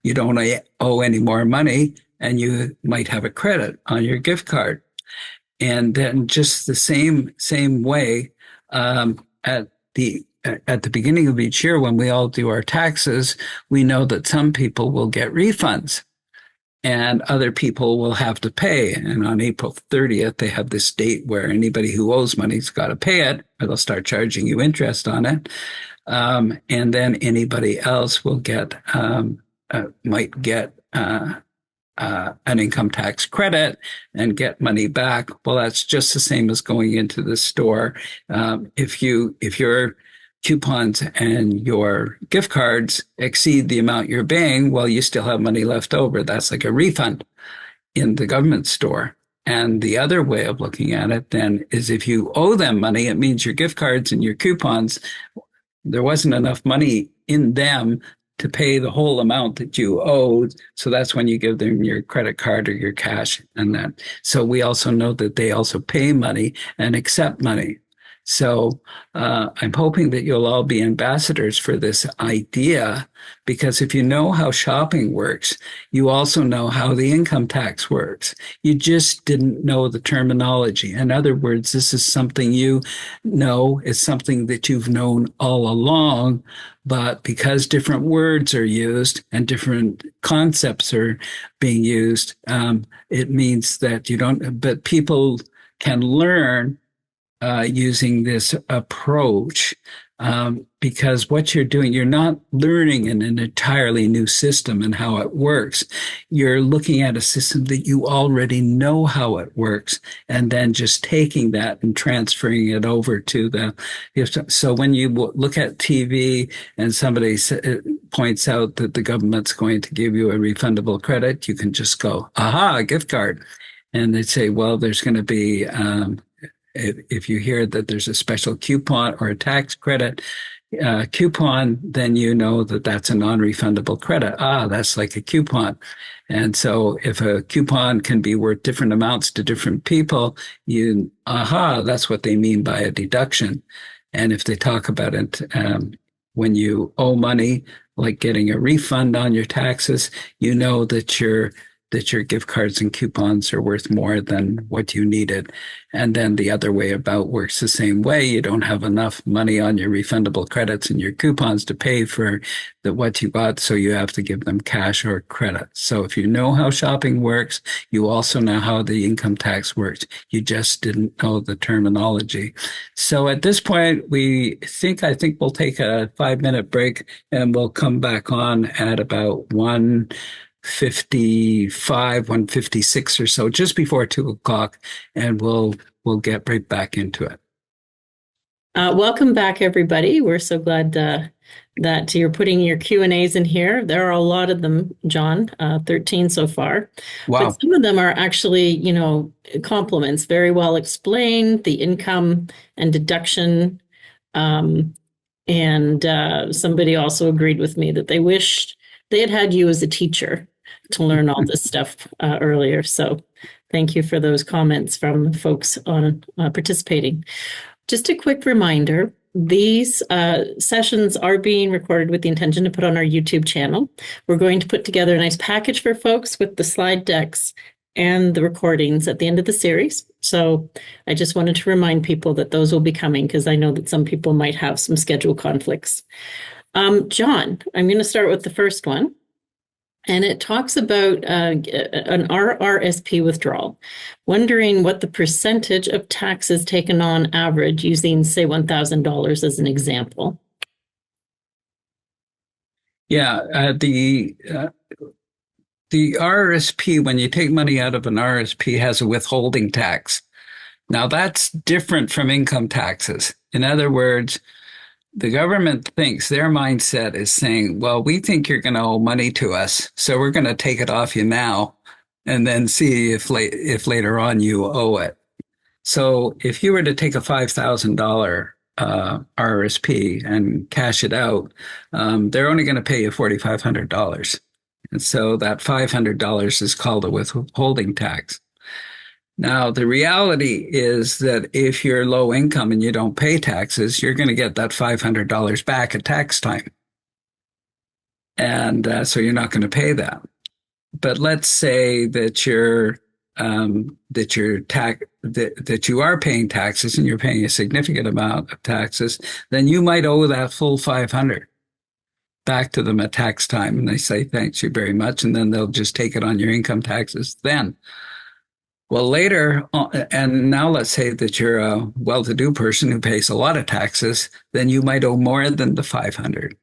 you don't owe any more money and you might have a credit on your gift card. And then just the same way at the beginning of each year when we all do our taxes, we know that some people will get refunds. And other people will have to pay. And on April 30th, they have this date where anybody who owes money's got to pay it, or they'll start charging you interest on it. And then anybody else will might get an income tax credit and get money back. Well, that's just the same as going into the store. If your coupons and your gift cards exceed the amount you're paying, well, you still have money left over. That's like a refund in the government store. And the other way of looking at it then is if you owe them money, it means your gift cards and your coupons, there wasn't enough money in them to pay the whole amount that you owed. So that's when you give them your credit card or your cash and that. So we also know that they also pay money and accept money. So I'm hoping that you'll all be ambassadors for this idea, because if you know how shopping works, you also know how the income tax works. You just didn't know the terminology. In other words, this is something you know, it's something that you've known all along, but because different words are used and different concepts are being used, it means that you don't, but people can learn using this approach, because what you're doing, you're not learning in an entirely new system and how it works. You're looking at a system that you already know how it works, and then just taking that and transferring it over to so when you look at TV and somebody points out that the government's going to give you a refundable credit, you can just go, aha, a gift card. And they'd say, well, there's going to be, if you hear that there's a special coupon or a tax credit coupon, then you know that that's a non-refundable credit. That's like a coupon. And so if a coupon can be worth different amounts to different people, that's what they mean by a deduction. And if they talk about it when you owe money, like getting a refund on your taxes, you know that your gift cards and coupons are worth more than what you needed. And then the other way about works the same way. You don't have enough money on your refundable credits and your coupons to pay for what you bought, so you have to give them cash or credit. So if you know how shopping works, you also know how the income tax works. You just didn't know the terminology. So at this point, I think we'll take a 5-minute break, and we'll come back on at about 1:55, 1:56 or so, just before 2:00, and we'll get right back into it. Welcome back, everybody. We're so glad that you're putting your Q&As in here. There are a lot of them, John, 13 so far. Wow. But some of them are actually, compliments, very well explained, the income and deduction. And somebody also agreed with me that they wished they had you as a teacher to learn all this stuff earlier. So thank you for those comments from folks on participating. Just a quick reminder, these sessions are being recorded with the intention to put on our YouTube channel. We're going to put together a nice package for folks with the slide decks and the recordings at the end of the series. So I just wanted to remind people that those will be coming, because I know that some people might have some schedule conflicts. John, I'm going to start with the first one. And it talks about an RRSP withdrawal, wondering what the percentage of taxes taken on average using, say, $1,000 as an example. Yeah, the RRSP, when you take money out of an RRSP, has a withholding tax. Now, that's different from income taxes. In other words, the government thinks their mindset is saying, well, we think you're going to owe money to us, so we're going to take it off you now and then see if later on you owe it. So if you were to take a $5,000 RSP and cash it out, they're only going to pay you $4,500. And so that $500 is called a withholding tax. Now, the reality is that if you're low income and you don't pay taxes, you're going to get that $500 back at tax time. And so you're not going to pay that. But let's say that that you are paying taxes and you're paying a significant amount of taxes, then you might owe that full 500 back to them at tax time. And they say, thanks you very much. And then they'll just take it on your income taxes then. Well, later, and now let's say that you're a well-to-do person who pays a lot of taxes, then you might owe more than the 500.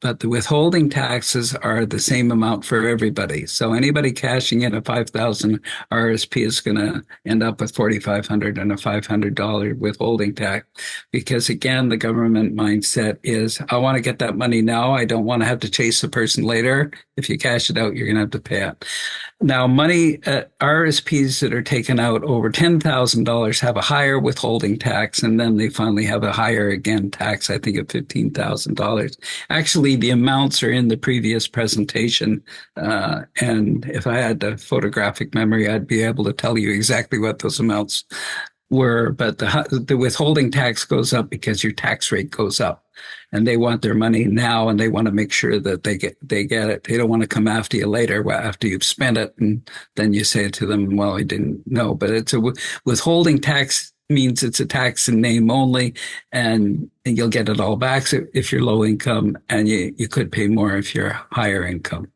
But the withholding taxes are the same amount for everybody. So anybody cashing in a 5,000 RSP is going to end up with 4,500 and a $500 withholding tax. Because again, the government mindset is, I want to get that money now. I don't want to have to chase the person later. If you cash it out, you're going to have to pay it. Now, RSPs that are taken out over $10,000 have a higher withholding tax, and then they finally have a higher, again, tax, I think, of $15,000. Actually, the amounts are in the previous presentation, and if I had a photographic memory, I'd be able to tell you exactly what those amounts were. But the withholding tax goes up because your tax rate goes up. And they want their money now, and they want to make sure that they get it. They don't want to come after you later after you've spent it, and then you say to them, "Well, I didn't know." But it's a withholding tax means it's a tax in name only, and you'll get it all back if you're low income, and you could pay more if you're higher income.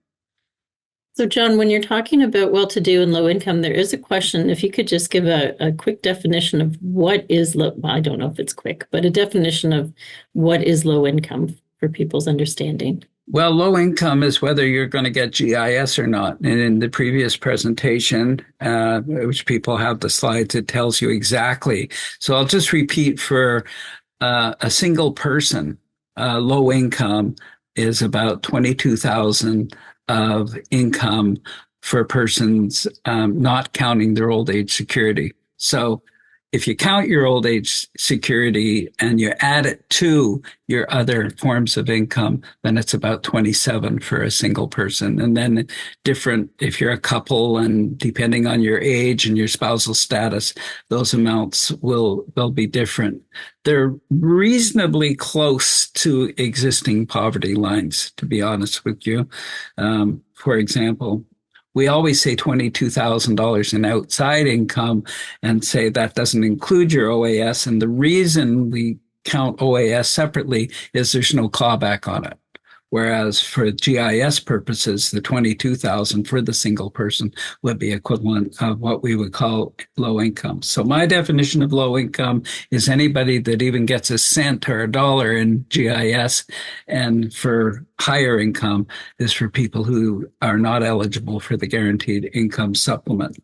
So, John, when you're talking about well-to-do and low income, there is a question. If you could just give a quick definition of what is low, well, I don't know if it's quick, but a definition of what is low income for people's understanding. Well, low income is whether you're going to get GIS or not. And in the previous presentation, which people have the slides, it tells you exactly. So I'll just repeat for a single person, low income is about 22,000 of income for persons not counting their old age security. So if you count your old age security and you add it to your other forms of income, then it's about 27 for a single person. And then different, if you're a couple, and depending on your age and your spousal status, those amounts will be different. They're reasonably close to existing poverty lines, to be honest with you. For example, we always say $22,000 in outside income and say that doesn't include your OAS. And the reason we count OAS separately is there's no clawback on it. Whereas for GIS purposes, the $22,000 for the single person would be equivalent of what we would call low income. So my definition of low income is anybody that even gets a cent or a dollar in GIS, and for higher income is for people who are not eligible for the guaranteed income supplement.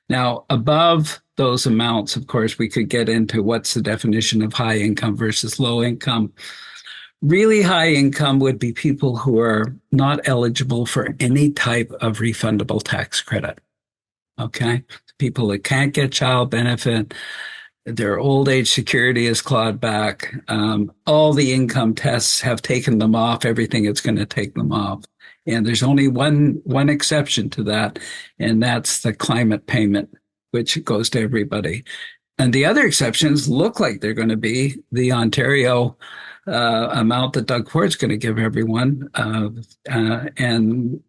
Now, above those amounts, of course, we could get into what's the definition of high income versus low income. Really high income would be people who are not eligible for any type of refundable tax credit. Okay? People that can't get child benefit, their old age security is clawed back. All the income tests have taken them off, everything is going to take them off. And there's only one exception to that, and that's the climate payment, which goes to everybody. And the other exceptions look like they're going to be the Ontario amount that Doug Ford's going to give everyone. And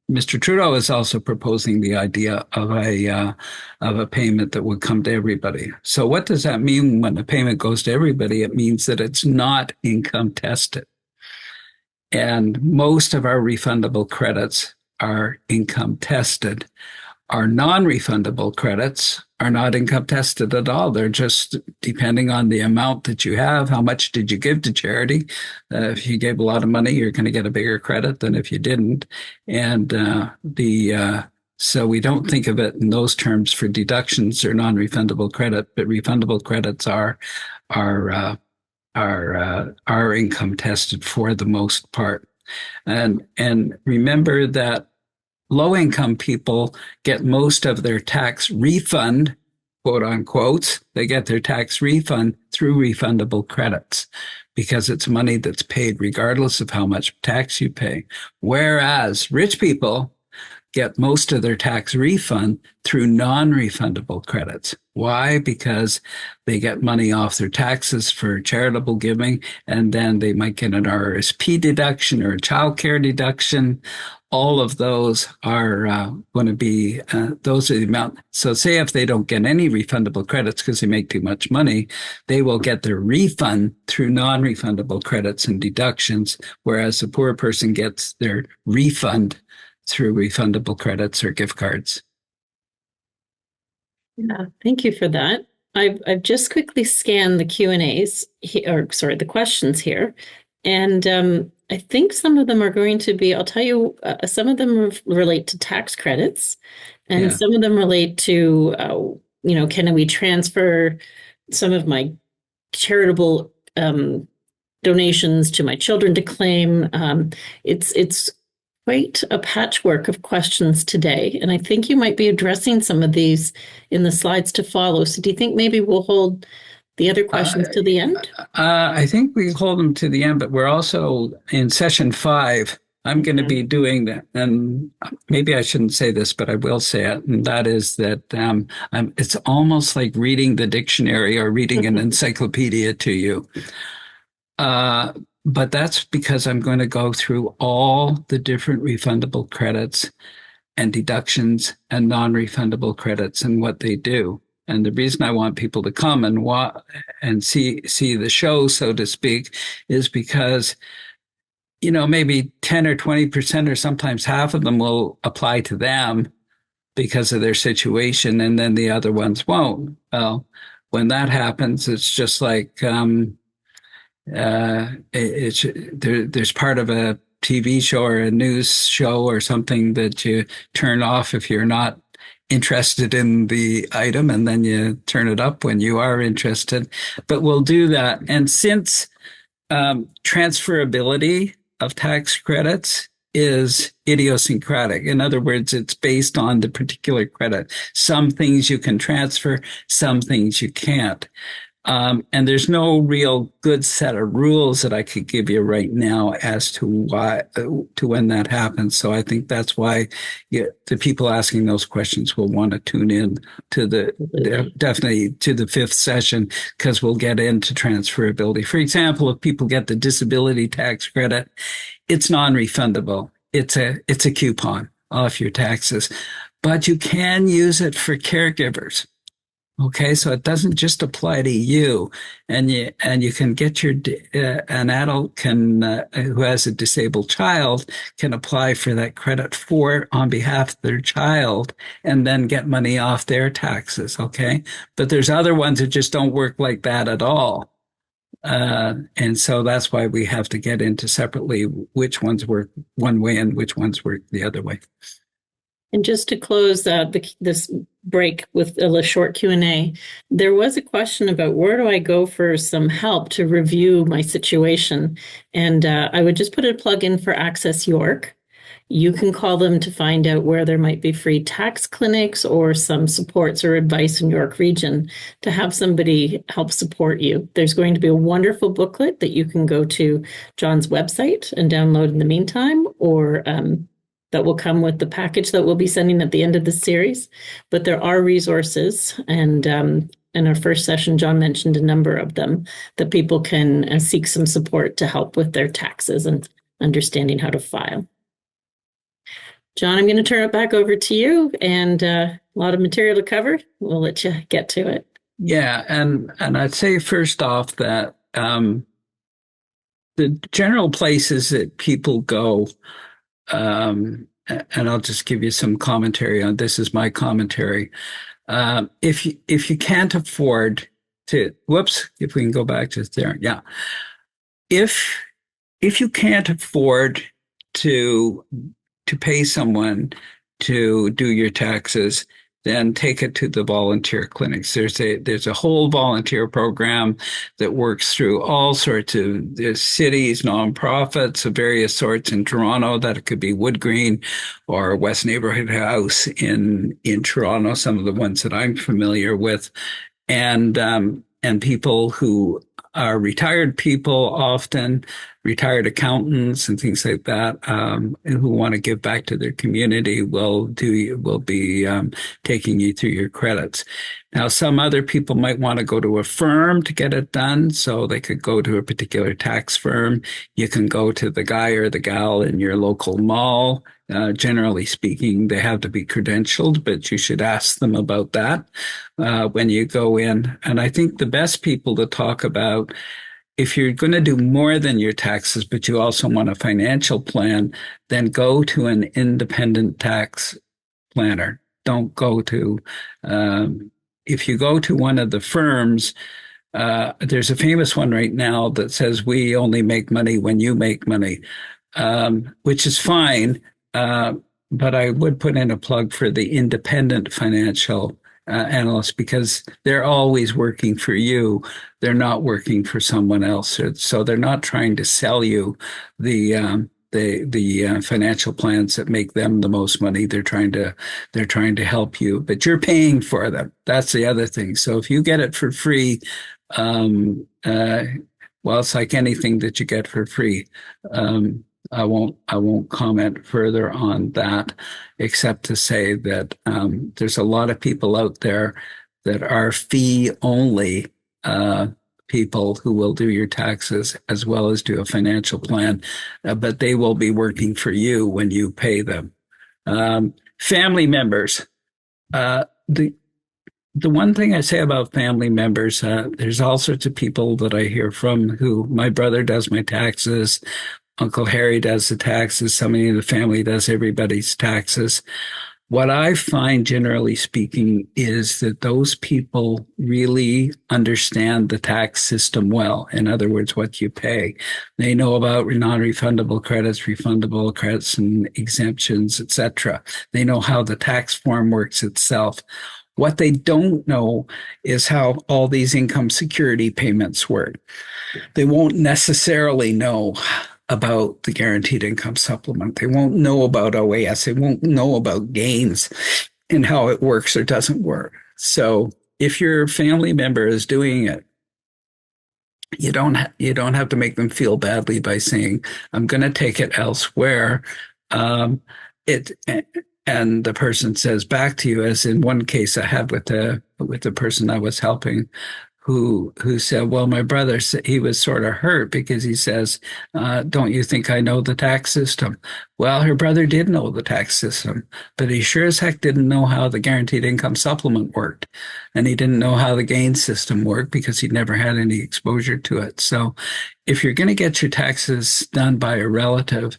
Mr. Trudeau is also proposing the idea of a payment that would come to everybody. So what does that mean when the payment goes to everybody? It means that it's not income tested. And most of our refundable credits are income tested. Our non-refundable credits are not income tested at all. They're just depending on the amount that you have. How much did you give to charity? If you gave a lot of money, you're going to get a bigger credit than if you didn't. And so we don't think of it in those terms for deductions or non-refundable credit, but refundable credits are are income tested for the most part. And remember that low income people get most of their tax refund, quote unquote. They get their tax refund through refundable credits because it's money that's paid regardless of how much tax you pay. Whereas rich people get most of their tax refund through non-refundable credits. Why? Because they get money off their taxes for charitable giving, and then they might get an RSP deduction or a child care deduction. All of those are going to be, those are the amount. So say if they don't get any refundable credits because they make too much money, they will get their refund through non-refundable credits and deductions, whereas the poor person gets their refund through refundable credits or gift cards. Yeah, thank you for that. I've just quickly scanned the Q&As, the questions here. And I think some of them are going to be, I'll tell you, some of them relate to tax credits, and some of them relate to, can we transfer some of my charitable donations to my children to claim? It's quite a patchwork of questions today, and I think you might be addressing some of these in the slides to follow. So do you think maybe we'll hold the other questions to the end? I think we hold them to the end, but we're also in session 5. I'm going to be doing that, and maybe I shouldn't say this, but I will say it, and that is that it's almost like reading the dictionary or reading an encyclopedia to you. But that's because I'm going to go through all the different refundable credits and deductions and non-refundable credits and what they do. And the reason I want people to come and see the show, so to speak, is because, maybe 10 or 20% or sometimes half of them will apply to them because of their situation, and then the other ones won't. Well, when that happens, it's just like there's part of a TV show or a news show or something that you turn off if you're not interested in the item, and then you turn it up when you are interested. But we'll do that. And since transferability of tax credits is idiosyncratic, in other words, it's based on the particular credit. Some things you can transfer, some things you can't. And there's no real good set of rules that I could give you right now as to when that happens. So I think that's why the people asking those questions will want to tune in to definitely to the 5th session, because we'll get into transferability. For example, if people get the disability tax credit, it's non-refundable. It's a coupon off your taxes, but you can use it for caregivers. Okay, so it doesn't just apply to you, and you can get an adult who has a disabled child can apply for that credit on behalf of their child, and then get money off their taxes. Okay, but there's other ones that just don't work like that at all, and so that's why we have to get into separately which ones work one way and which ones work the other way. And just to close this break with a short Q&A, there was a question about where do I go for some help to review my situation? And I would just put a plug in for Access York. You can call them to find out where there might be free tax clinics or some supports or advice in York Region to have somebody help support you. There's going to be a wonderful booklet that you can go to John's website and download in the meantime, or that will come with the package that we'll be sending at the end of the series. But there are resources, and in our first session, John mentioned a number of them that people can seek some support to help with their taxes and understanding how to file. John, I'm going to turn it back over to you, and a lot of material to cover. We'll let you get to it. Yeah, and I'd say first off that the general places that people go, and I'll just give you some commentary on this. Is my commentary. If you can't afford to, if we can go back to there, yeah. If you can't afford to pay someone to do your taxes, then take it to the volunteer clinics. There's a whole volunteer program that works through all sorts of cities, nonprofits of various sorts in Toronto. That it could be Wood Green or West Neighborhood House in Toronto, some of the ones that I'm familiar with, and people who are retired people, often retired accountants and things like that, who want to give back to their community will be taking you through your credits. Now, some other people might want to go to a firm to get it done, so they could go to a particular tax firm. You can go to the guy or the gal in your local mall. Generally speaking, they have to be credentialed, but you should ask them about that when you go in. And I think the best people to talk about, if you're going to do more than your taxes, but you also want a financial plan, then go to an independent tax planner. Don't go to, if you go to one of the firms, there's a famous one right now that says, we only make money when you make money, which is fine. But I would put in a plug for the independent financial analysts, because they're always working for you. They're not working for someone else. So they're not trying to sell you the financial plans that make them the most money. They're trying to help you, but you're paying for them. That's the other thing. So if you get it for free, well, it's like anything that you get for free. I won't comment further on that, except to say that there's a lot of people out there that are fee only people who will do your taxes as well as do a financial plan, but they will be working for you when you pay them. Family members. The one thing I say about family members, there's all sorts of people that I hear from who, my brother does my taxes, Uncle Harry does the taxes, somebody in the family does everybody's taxes. What I find, generally speaking, is that those people really understand the tax system well. In other words, what you pay. They know about non-refundable credits, refundable credits, and exemptions, etc. They know how the tax form works itself. What they don't know is how all these income security payments work. They won't necessarily know about the guaranteed income supplement. They won't know about OAS. They won't know about gains and how it works or doesn't work. So if your family member is doing it, you don't have to make them feel badly by saying, I'm going to take it elsewhere. And the person says back to you, as in one case I had with the person I was helping, who said, well, my brother, he was sort of hurt because he says, don't you think I know the tax system? Well, her brother did know the tax system, but he sure as heck didn't know how the guaranteed income supplement worked. And he didn't know how the gain system worked because he'd never had any exposure to it. So if you're going to get your taxes done by a relative,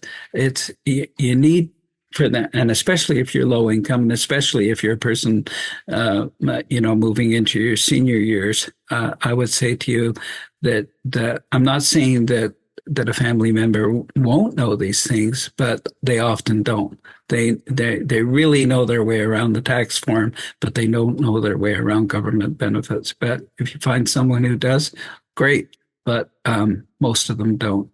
you need for that, and especially if you're low income, and especially if you're a person, moving into your senior years, I would say to you that I'm not saying that a family member won't know these things, but they often don't. They really know their way around the tax form, but they don't know their way around government benefits. But if you find someone who does, great. But most of them don't.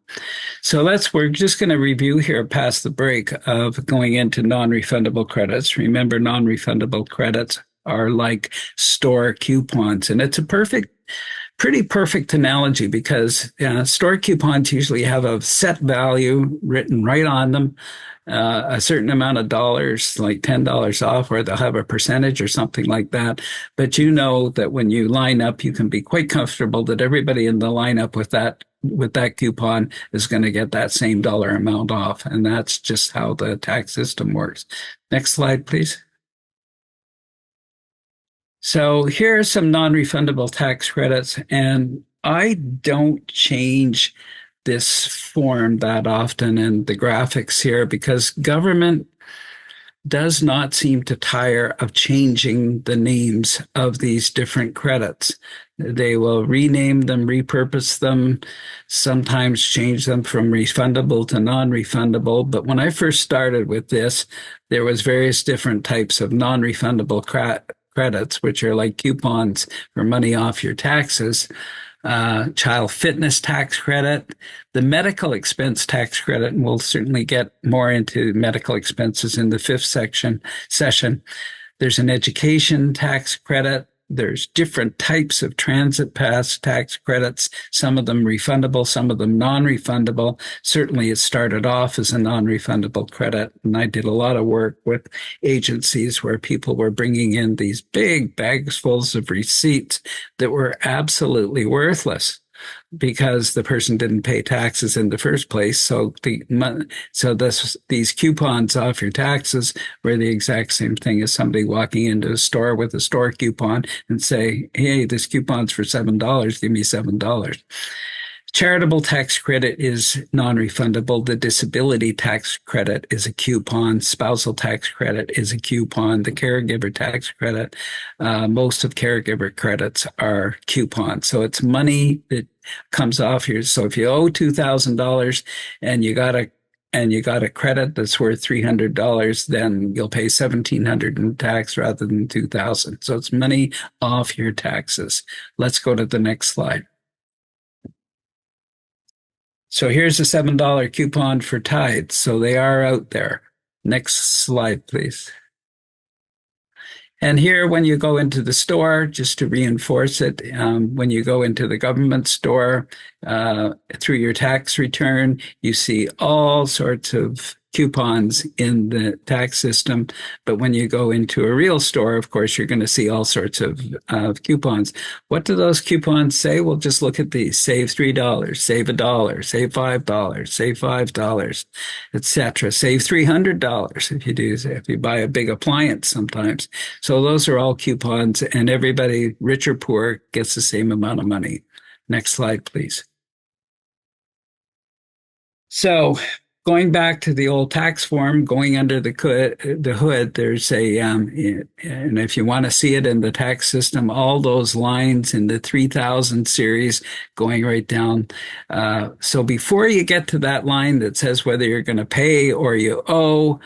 So we're just going to review here past the break of going into non-refundable credits. Remember, non-refundable credits are like store coupons, and it's a pretty perfect analogy because store coupons usually have a set value written right on them, a certain amount of dollars, like $10 off, or they'll have a percentage or something like that. But you know that when you line up, you can be quite comfortable that everybody in the lineup with that coupon is going to get that same dollar amount off. And that's just how the tax system works. Next slide, please. So here are some non-refundable tax credits, and I don't change this form that often in the graphics here because government does not seem to tire of changing the names of these different credits. They will rename them, repurpose them, sometimes change them from refundable to non-refundable. But when I first started with this, there was various different types of non-refundable credits, which are like coupons for money off your taxes. Child fitness tax credit, the medical expense tax credit, and we'll certainly get more into medical expenses in the fifth session. There's an education tax credit. There's different types of transit pass tax credits, some of them refundable, some of them non-refundable. Certainly it started off as a non-refundable credit, and I did a lot of work with agencies where people were bringing in these big bags full of receipts that were absolutely worthless because the person didn't pay taxes in the first place. So these coupons off your taxes were the exact same thing as somebody walking into a store with a store coupon and say, hey, this coupon's for $7, give me $7. Charitable tax credit is non-refundable. The disability tax credit is a coupon. Spousal tax credit is a coupon. The caregiver tax credit, most of caregiver credits are coupons. So it's money that comes off here. So if you owe $2,000 and you got a credit that's worth $300, then you'll pay $1,700 in tax rather than $2,000. So it's money off your taxes. Let's go to the next slide. So here's a $7 coupon for Tide. So they are out there. Next slide, please. And here, when you go into the store, just to reinforce it, when you go into the government store through your tax return, you see all sorts of coupons in the tax system. But when you go into a real store, of course, you're going to see all sorts of coupons. What do those coupons say? Well, just look at these. Save $3, save $1, save $5, save $5, etc. Save $300 if you buy a big appliance sometimes. So those are all coupons, and everybody, rich or poor, gets the same amount of money. Next slide, please. So going back to the old tax form, going under the hood, there's and if you want to see it in the tax system, all those lines in the 3000 series going right down. So before you get to that line that says whether you're going to pay or you owe,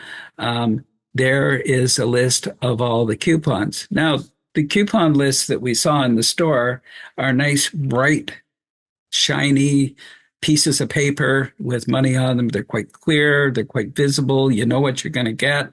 there is a list of all the coupons. Now, the coupon lists that we saw in the store are nice, bright, shiny pieces of paper with money on them. They're quite clear. They're quite visible. You know what you're going to get.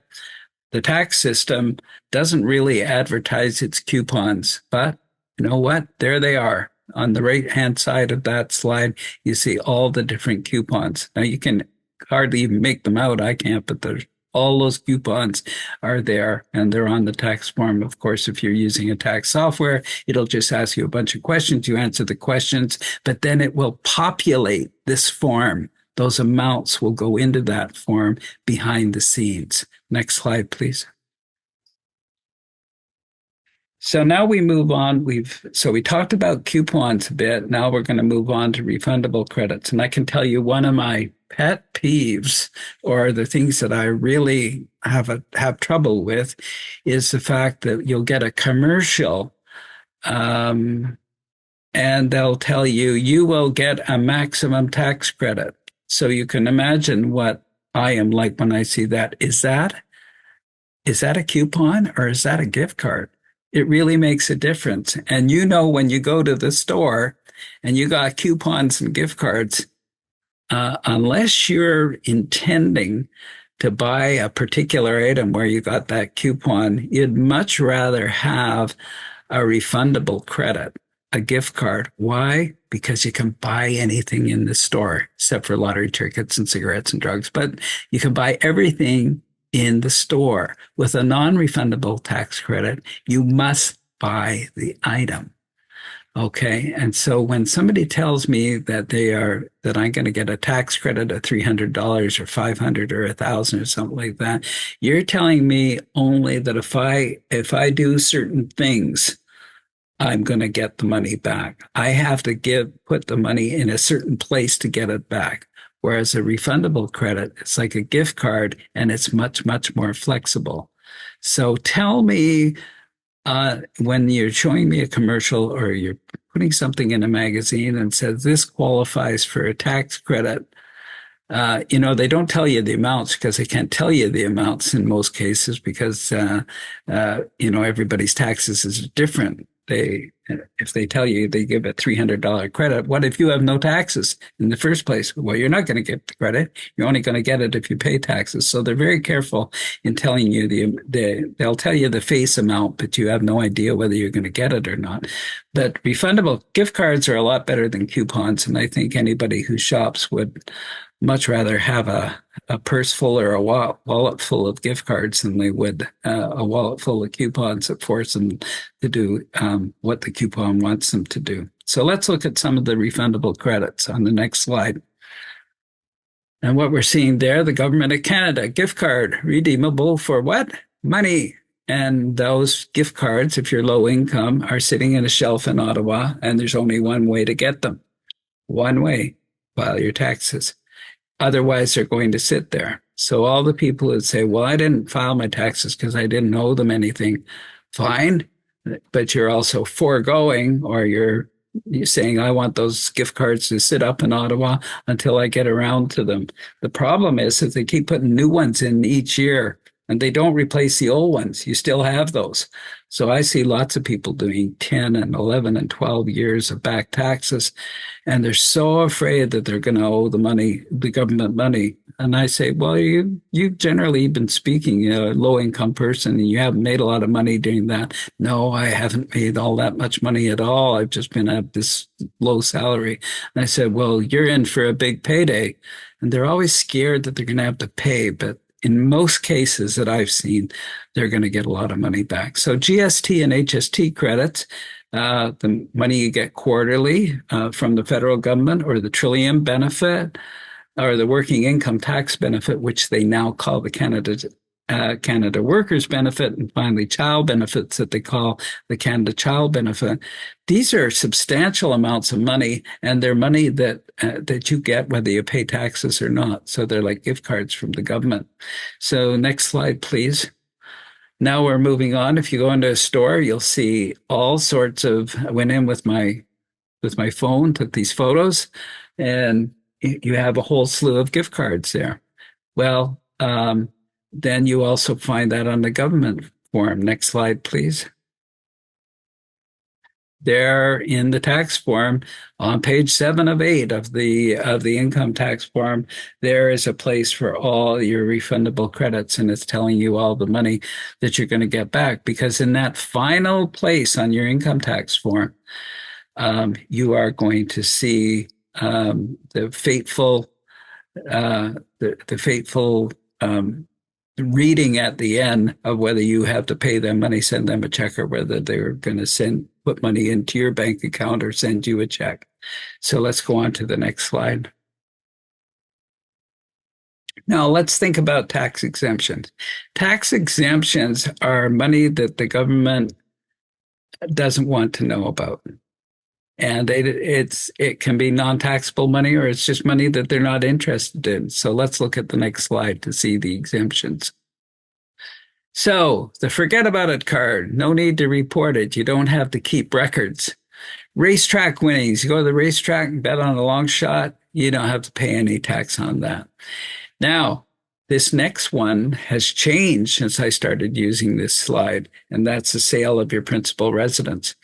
The tax system doesn't really advertise its coupons, but you know what? There they are. On the right-hand side of that slide, you see all the different coupons. Now, you can hardly even make them out. I can't, but there's all those coupons are there, and they're on the tax form. Of course, if you're using a tax software, it'll just ask you a bunch of questions. You answer the questions, but then it will populate this form. Those amounts will go into that form behind the scenes. Next slide, please. So now we move on. We talked about coupons a bit. Now we're going to move on to refundable credits. And I can tell you one of my pet peeves, or the things that I really have trouble with, is the fact that you'll get a commercial and they'll tell you, you will get a maximum tax credit. So you can imagine what I am like when I see that. Is that a coupon or is that a gift card? It really makes a difference. And you know, when you go to the store and you got coupons and gift cards, unless you're intending to buy a particular item where you got that coupon, you'd much rather have a refundable credit, a gift card. Why? Because you can buy anything in the store, except for lottery tickets and cigarettes and drugs. But you can buy everything in the store. With a non-refundable tax credit, you must buy the item. Okay. And so when somebody tells me that I'm going to get a tax credit of $300 or $500 or $1,000 or something like that, you're telling me only that if I do certain things, I'm going to get the money back. I have to put the money in a certain place to get it back. Whereas a refundable credit, it's like a gift card and it's much, much more flexible. So tell me, when you're showing me a commercial or you're putting something in a magazine and says this qualifies for a tax credit, they don't tell you the amounts because they can't tell you the amounts in most cases because, everybody's taxes is different. If they tell you they give a $300 credit, what if you have no taxes in the first place? Well, you're not going to get the credit. You're only going to get it if you pay taxes. So they're very careful in telling you they'll tell you the face amount, but you have no idea whether you're going to get it or not. But refundable gift cards are a lot better than coupons. And I think anybody who shops would much rather have a purse full or a wallet full of gift cards than they would a wallet full of coupons that force them to do what the coupon wants them to do. So let's look at some of the refundable credits on the next slide. And what we're seeing there, the Government of Canada gift card, redeemable for what? Money. And those gift cards, if you're low income, are sitting in a shelf in Ottawa, and there's only one way to get them. One way, file your taxes. Otherwise, they're going to sit there. So all the people that say, well, I didn't file my taxes because I didn't owe them anything, fine. But you're also foregoing, or you're saying, I want those gift cards to sit up in Ottawa until I get around to them. The problem is that they keep putting new ones in each year and they don't replace the old ones. You still have those. So I see lots of people doing 10 and 11 and 12 years of back taxes, and they're so afraid that they're going to owe the government money. And I say, well, you've generally been speaking, a low-income person, and you haven't made a lot of money doing that. No, I haven't made all that much money at all. I've just been at this low salary. And I said, well, you're in for a big payday. And they're always scared that they're going to have to pay, but in most cases that I've seen, they're going to get a lot of money back. So GST and HST credits, the money you get quarterly from the federal government, or the Trillium benefit, or the working income tax benefit, which they now call the Canada Workers Benefit, and finally child benefits that they call the Canada Child Benefit. These are substantial amounts of money, and they're money that you get whether you pay taxes or not. So they're like gift cards from the government. So next slide, please. Now we're moving on. If you go into a store, you'll see all sorts of, I went in with my phone, took these photos, and you have a whole slew of gift cards there. Well, then you also find that on the government form. Next slide, please. There in the tax form, on page 7 of 8 of the income tax form, there is a place for all your refundable credits, and it's telling you all the money that you're going to get back. Because in that final place on your income tax form, you are going to see the fateful reading at the end of whether you have to pay them money, send them a check, or whether they're going to put money into your bank account or send you a check. So let's go on to the next slide. Now let's think about tax exemptions. Tax exemptions are money that the government doesn't want to know about. And it can be non-taxable money, or it's just money that they're not interested in. So let's look at the next slide to see the exemptions. So the forget about it card, no need to report it. You don't have to keep records. Racetrack winnings, you go to the racetrack and bet on a long shot, you don't have to pay any tax on that. Now, this next one has changed since I started using this slide, and that's the sale of your principal residence.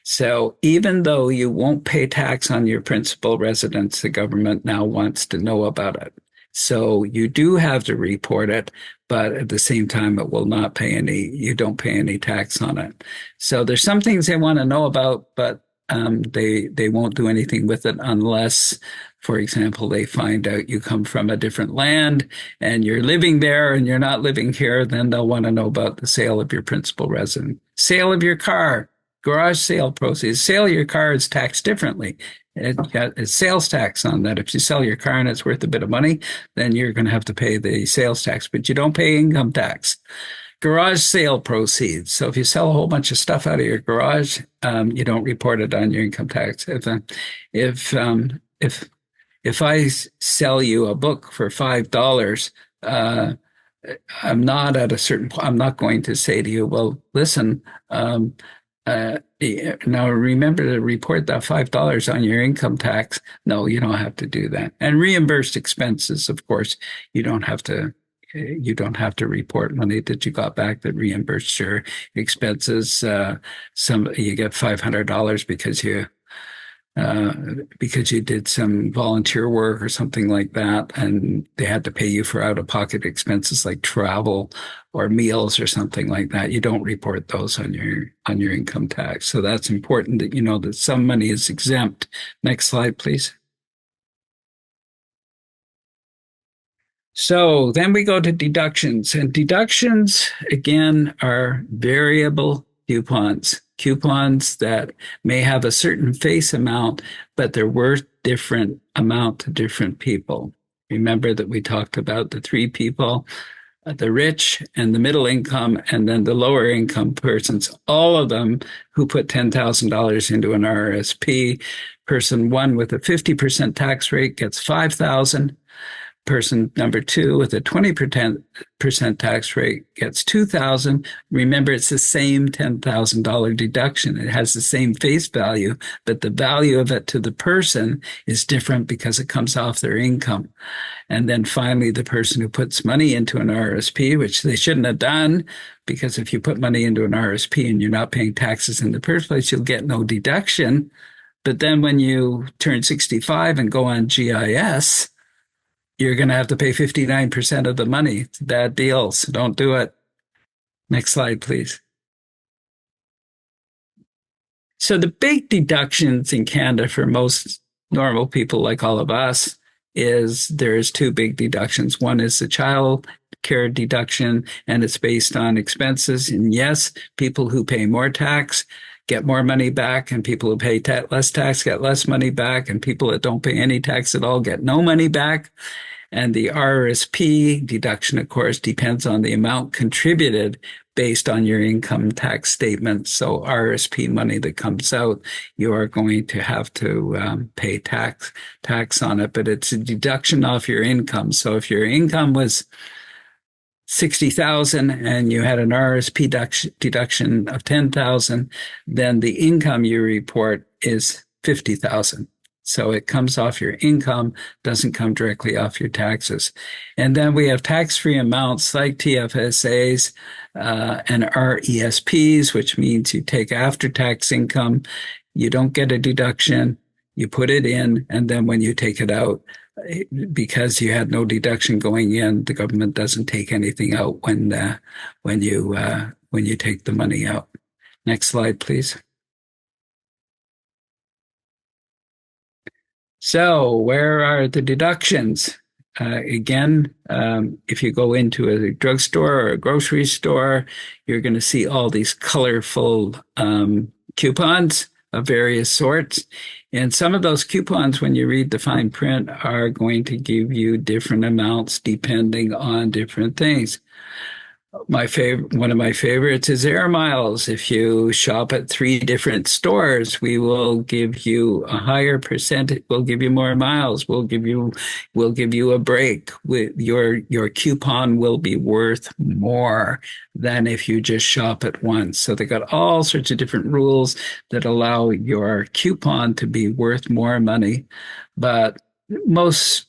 So even though you won't pay tax on your principal residence, the government now wants to know about it. So you do have to report it, but at the same time, it will not pay you don't pay any tax on it. So there's some things they want to know about, but they won't do anything with it unless, for example, they find out you come from a different land and you're living there and you're not living here, then they'll want to know about the sale of your principal residence. Sale of your car, garage sale proceeds. Sale of your car is taxed differently. It's sales tax on that. If you sell your car and it's worth a bit of money, then you're going to have to pay the sales tax, but you don't pay income tax. Garage sale proceeds. So if you sell a whole bunch of stuff out of your garage, you don't report it on your income tax. If if I sell you a book for $5, I'm not at a certain point, I'm not going to say to you, well, listen, now remember to report that $5 on your income tax. No, you don't have to do that. And reimbursed expenses, of course, you don't have to report money that you got back that reimbursed your expenses. You get $500 because you did some volunteer work or something like that, and they had to pay you for out-of-pocket expenses like travel or meals or something like that. You don't report those on your income tax. So that's important that you know that some money is exempt. Next slide, please. So then we go to deductions, and deductions again are variable coupons that may have a certain face amount, but they're worth different amount to different people. Remember that we talked about the three people, the rich and the middle income, and then the lower income persons, all of them who put $10,000 into an RRSP. Person one with a 50% tax rate gets $5,000. Person number two with a 20% tax rate gets $2,000. Remember, it's the same $10,000 deduction. It has the same face value, but the value of it to the person is different because it comes off their income. And then finally, the person who puts money into an RSP, which they shouldn't have done, because if you put money into an RSP and you're not paying taxes in the first place, you'll get no deduction. But then when you turn 65 and go on GIS, you're going to have to pay 59% of the money. It's a bad deal, so don't do it. Next slide, please. So the big deductions in Canada for most normal people like all of us is there's two big deductions. One is the child care deduction, and it's based on expenses. And yes, people who pay more tax get more money back, and people who pay less tax get less money back, and people that don't pay any tax at all get no money back. And the RRSP deduction, of course, depends on the amount contributed based on your income tax statement. So RRSP money that comes out, you are going to have to pay tax on it, but it's a deduction off your income. So if your income was $60,000 and you had an RRSP deduction of $10,000, then the income you report is $50,000. So it comes off your income, doesn't come directly off your taxes. And then we have tax-free amounts like TFSAs and RESPs, which means you take after-tax income, you don't get a deduction, you put it in, and then when you take it out, because you had no deduction going in, the government doesn't take anything out when you take the money out. Next slide, please. So where are the deductions? Again, if you go into a drugstore or a grocery store, you're going to see all these colorful coupons of various sorts. And some of those coupons, when you read the fine print, are going to give you different amounts depending on different things. One of my favorites is Air Miles. If you shop at 3 different stores, we will give you a higher percentage. We'll give you more miles. We'll give you a break. Your coupon will be worth more than if you just shop at once. So they got all sorts of different rules that allow your coupon to be worth more money. But most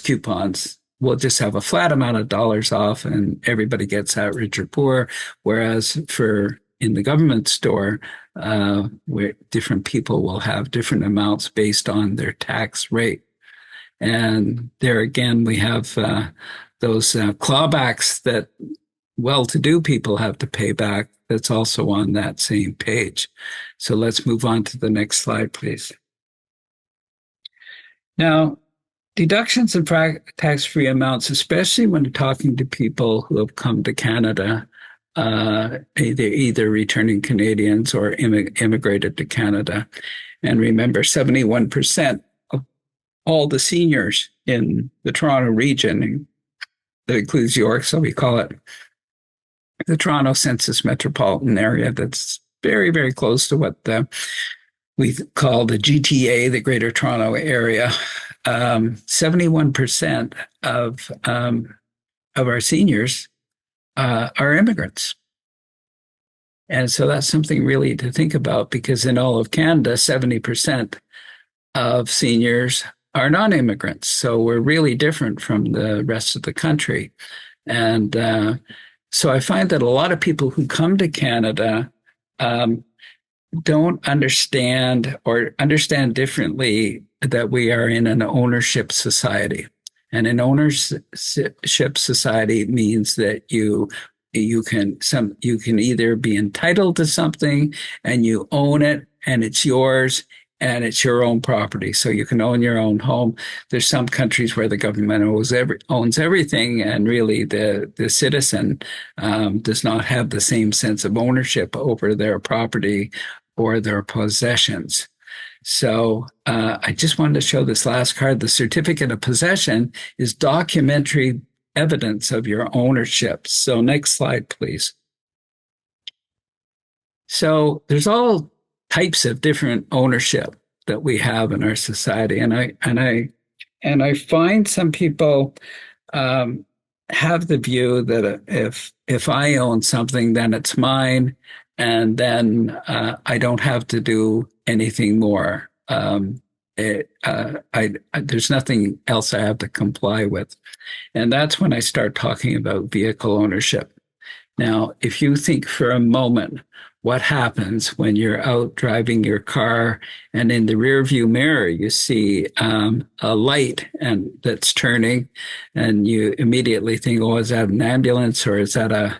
coupons will just have a flat amount of dollars off and everybody gets that, rich or poor. Whereas in the government store, where different people will have different amounts based on their tax rate. And there again, we have those clawbacks that well-to-do people have to pay back. That's also on that same page. So let's move on to the next slide, please. Now, deductions and tax-free amounts, especially when talking to people who have come to Canada, either returning Canadians or immigrated to Canada. And remember, 71% of all the seniors in the Toronto region, that includes York, so we call it the Toronto Census Metropolitan Area, that's very, very close to what we call the GTA, the Greater Toronto Area. 71% of our seniors are immigrants. And so that's something really to think about, because in all of Canada, 70% of seniors are non-immigrants. So we're really different from the rest of the country. And so I find that a lot of people who come to Canada don't understand, or understand differently, that we are in an ownership society. And an ownership society means that you can either be entitled to something and you own it and it's yours and it's your own property. So you can own your own home. There's some countries where the government owns everything, and really the citizen does not have the same sense of ownership over their property or their possessions. So I just wanted to show this last card. The certificate of possession is documentary evidence of your ownership. So next slide, please. So there's all types of different ownership that we have in our society, and I find some people have the view that if I own something, then it's mine, and then I don't have to do anything more. There's nothing else I have to comply with. And that's when I start talking about vehicle ownership. Now, if you think for a moment, what happens when you're out driving your car and in the rear view mirror, you see a light that's turning, and you immediately think, oh, is that an ambulance, or is that a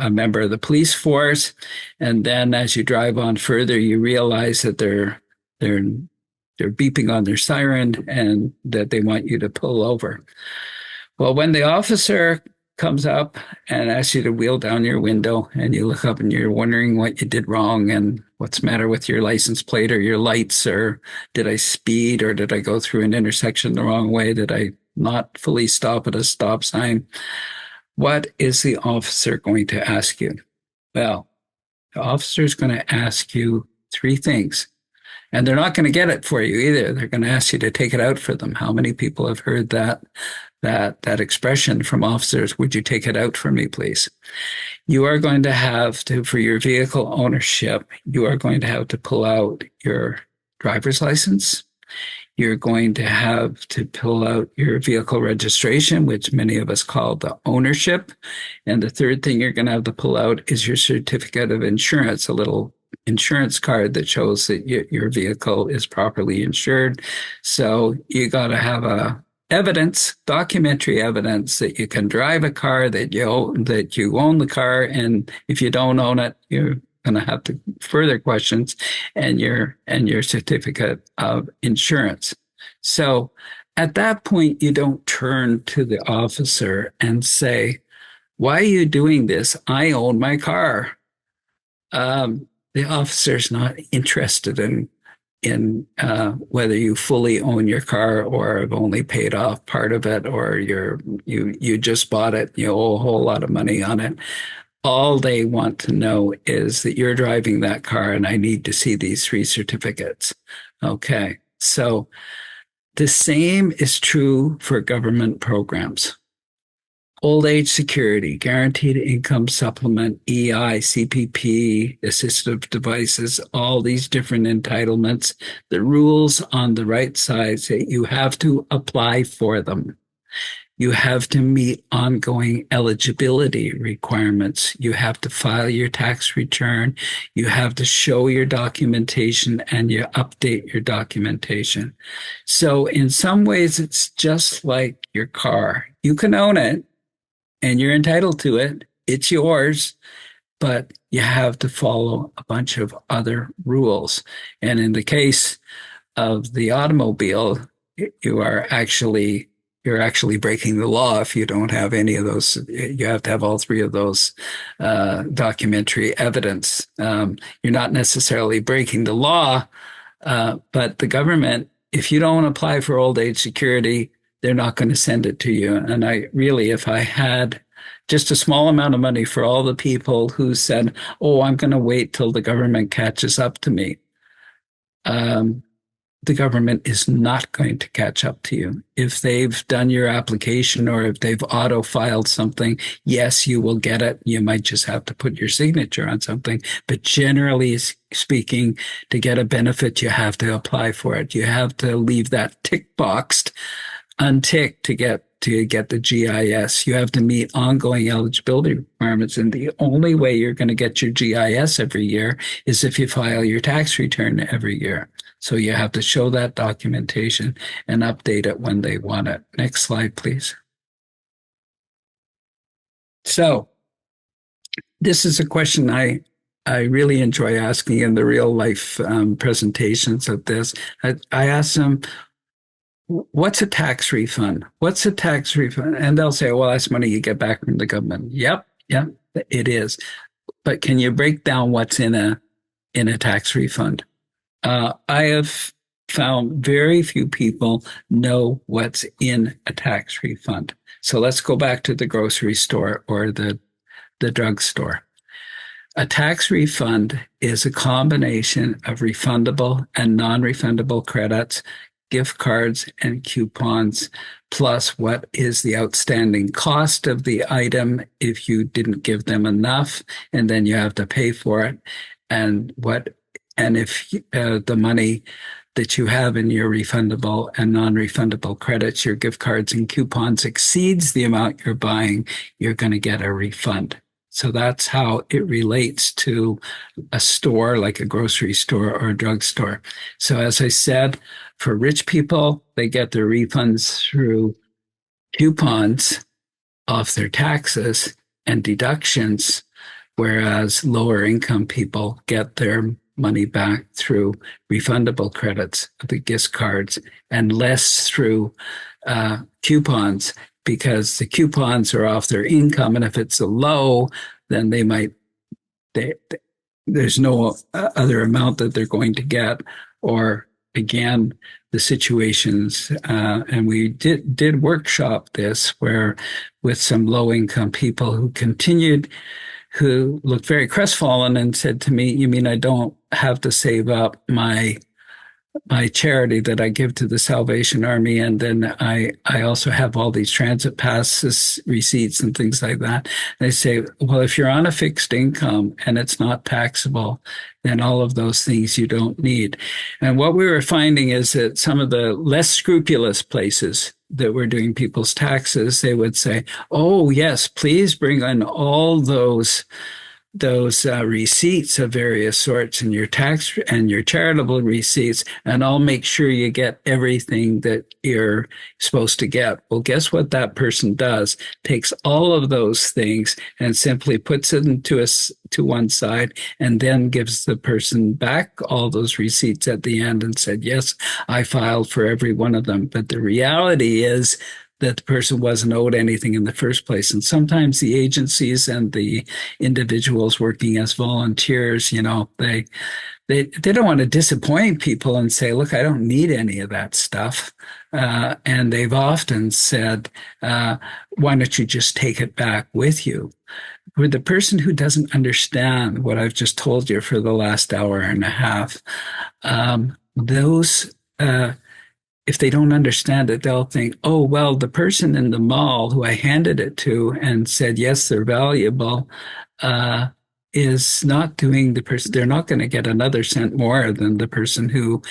member of the police force? And then as you drive on further, you realize that they're beeping on their siren and that they want you to pull over. Well, when the officer comes up and asks you to wheel down your window, and you look up and you're wondering what you did wrong and what's the matter with your license plate or your lights, or did I speed, or did I go through an intersection the wrong way? Did I not fully stop at a stop sign? What is the officer going to ask you? Well, the officer is going to ask you three things. And they're not going to get it for you either. They're going to ask you to take it out for them. How many people have heard that expression from officers? Would you take it out for me, please? You are going to have to, for your vehicle ownership, you are going to have to pull out your driver's license. You're going to have to pull out your vehicle registration, which many of us call the ownership. And the third thing you're going to have to pull out is your certificate of insurance, a little insurance card that shows that your vehicle is properly insured. So you got to have documentary evidence that you can drive a car, that you own the car, and if you don't own it, you're going to have to further questions, and your certificate of insurance. So at that point, you don't turn to the officer and say, "Why are you doing this? I own my car." The officer's not interested in whether you fully own your car or have only paid off part of it, or you just bought it, you owe a whole lot of money on it. All they want to know is that you're driving that car, and I need to see these three certificates. Okay, so the same is true for government programs. Old age security, guaranteed income supplement, EI, CPP, assistive devices, all these different entitlements. The rules on the right side say you have to apply for them. You have to meet ongoing eligibility requirements. You have to file your tax return. You have to show your documentation, and you update your documentation. So in some ways, it's just like your car. You can own it, and you're entitled to it. It's yours, but you have to follow a bunch of other rules. And in the case of the automobile, you're actually breaking the law if you don't have any of those. You have to have all three of those documentary evidence. You're not necessarily breaking the law, but the government, if you don't apply for old age security, they're not going to send it to you. And if I had just a small amount of money for all the people who said, "Oh, I'm going to wait till the government catches up to me," the government is not going to catch up to you. If they've done your application or if they've auto-filed something, yes, you will get it. You might just have to put your signature on something. But generally speaking, to get a benefit, you have to apply for it. You have to leave that tick boxed unticked to get the GIS. You have to meet ongoing eligibility requirements. And the only way you're going to get your GIS every year is if you file your tax return every year. So you have to show that documentation and update it when they want it. Next slide, please. So this is a question I really enjoy asking in the real life presentations of this. I ask them, what's a tax refund? What's a tax refund? And they'll say, well, that's money you get back from the government. Yep, it is. But can you break down what's in a tax refund? I have found very few people know what's in a tax refund. So let's go back to the grocery store or the drugstore. A tax refund is a combination of refundable and non-refundable credits, gift cards, and coupons, plus what is the outstanding cost of the item if you didn't give them enough, and then you have to pay for it, and if the money that you have in your refundable and non-refundable credits, your gift cards and coupons exceeds the amount you're buying, you're going to get a refund. So that's how it relates to a store like a grocery store or a drugstore. So as I said, for rich people, they get their refunds through coupons off their taxes and deductions, whereas lower income people get their money back through refundable credits, the gift cards, and less through coupons, because the coupons are off their income. And if it's a low, then there's no other amount that they're going to get. Or again, the situations, and we did workshop this where with some low income people who looked very crestfallen and said to me, you mean I don't have to save up my charity that I give to the Salvation Army, and then I also have all these transit passes, receipts, and things like that. They say, well, if you're on a fixed income and it's not taxable, then all of those things you don't need. And what we were finding is that some of the less scrupulous places that were doing people's taxes, they would say, oh, yes, please bring in all those receipts of various sorts and your tax and your charitable receipts, and I'll make sure you get everything that you're supposed to get. Well, guess what that person does? Takes all of those things and simply puts it to one side, and then gives the person back all those receipts at the end and said, yes, I filed for every one of them. But the reality is that the person wasn't owed anything in the first place. And sometimes the agencies and the individuals working as volunteers, they don't want to disappoint people and say, look, I don't need any of that stuff. And they've often said, why don't you just take it back with you? For the person who doesn't understand what I've just told you for the last hour and a half, if they don't understand it, they'll think, oh, well, the person in the mall who I handed it to and said, yes, they're valuable, is not doing they're not going to get another cent more than the person who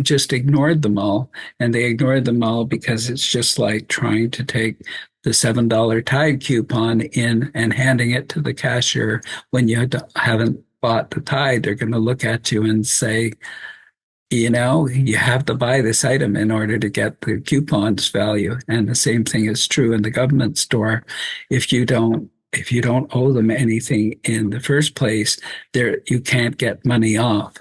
just ignored them all. And they ignored them all because it's just like trying to take the $7 Tide coupon in and handing it to the cashier when you haven't bought the Tide. They're going to look at you and say, you have to buy this item in order to get the coupon's value. And the same thing is true in the government store. If you don't owe them anything in the first place, you can't get money off.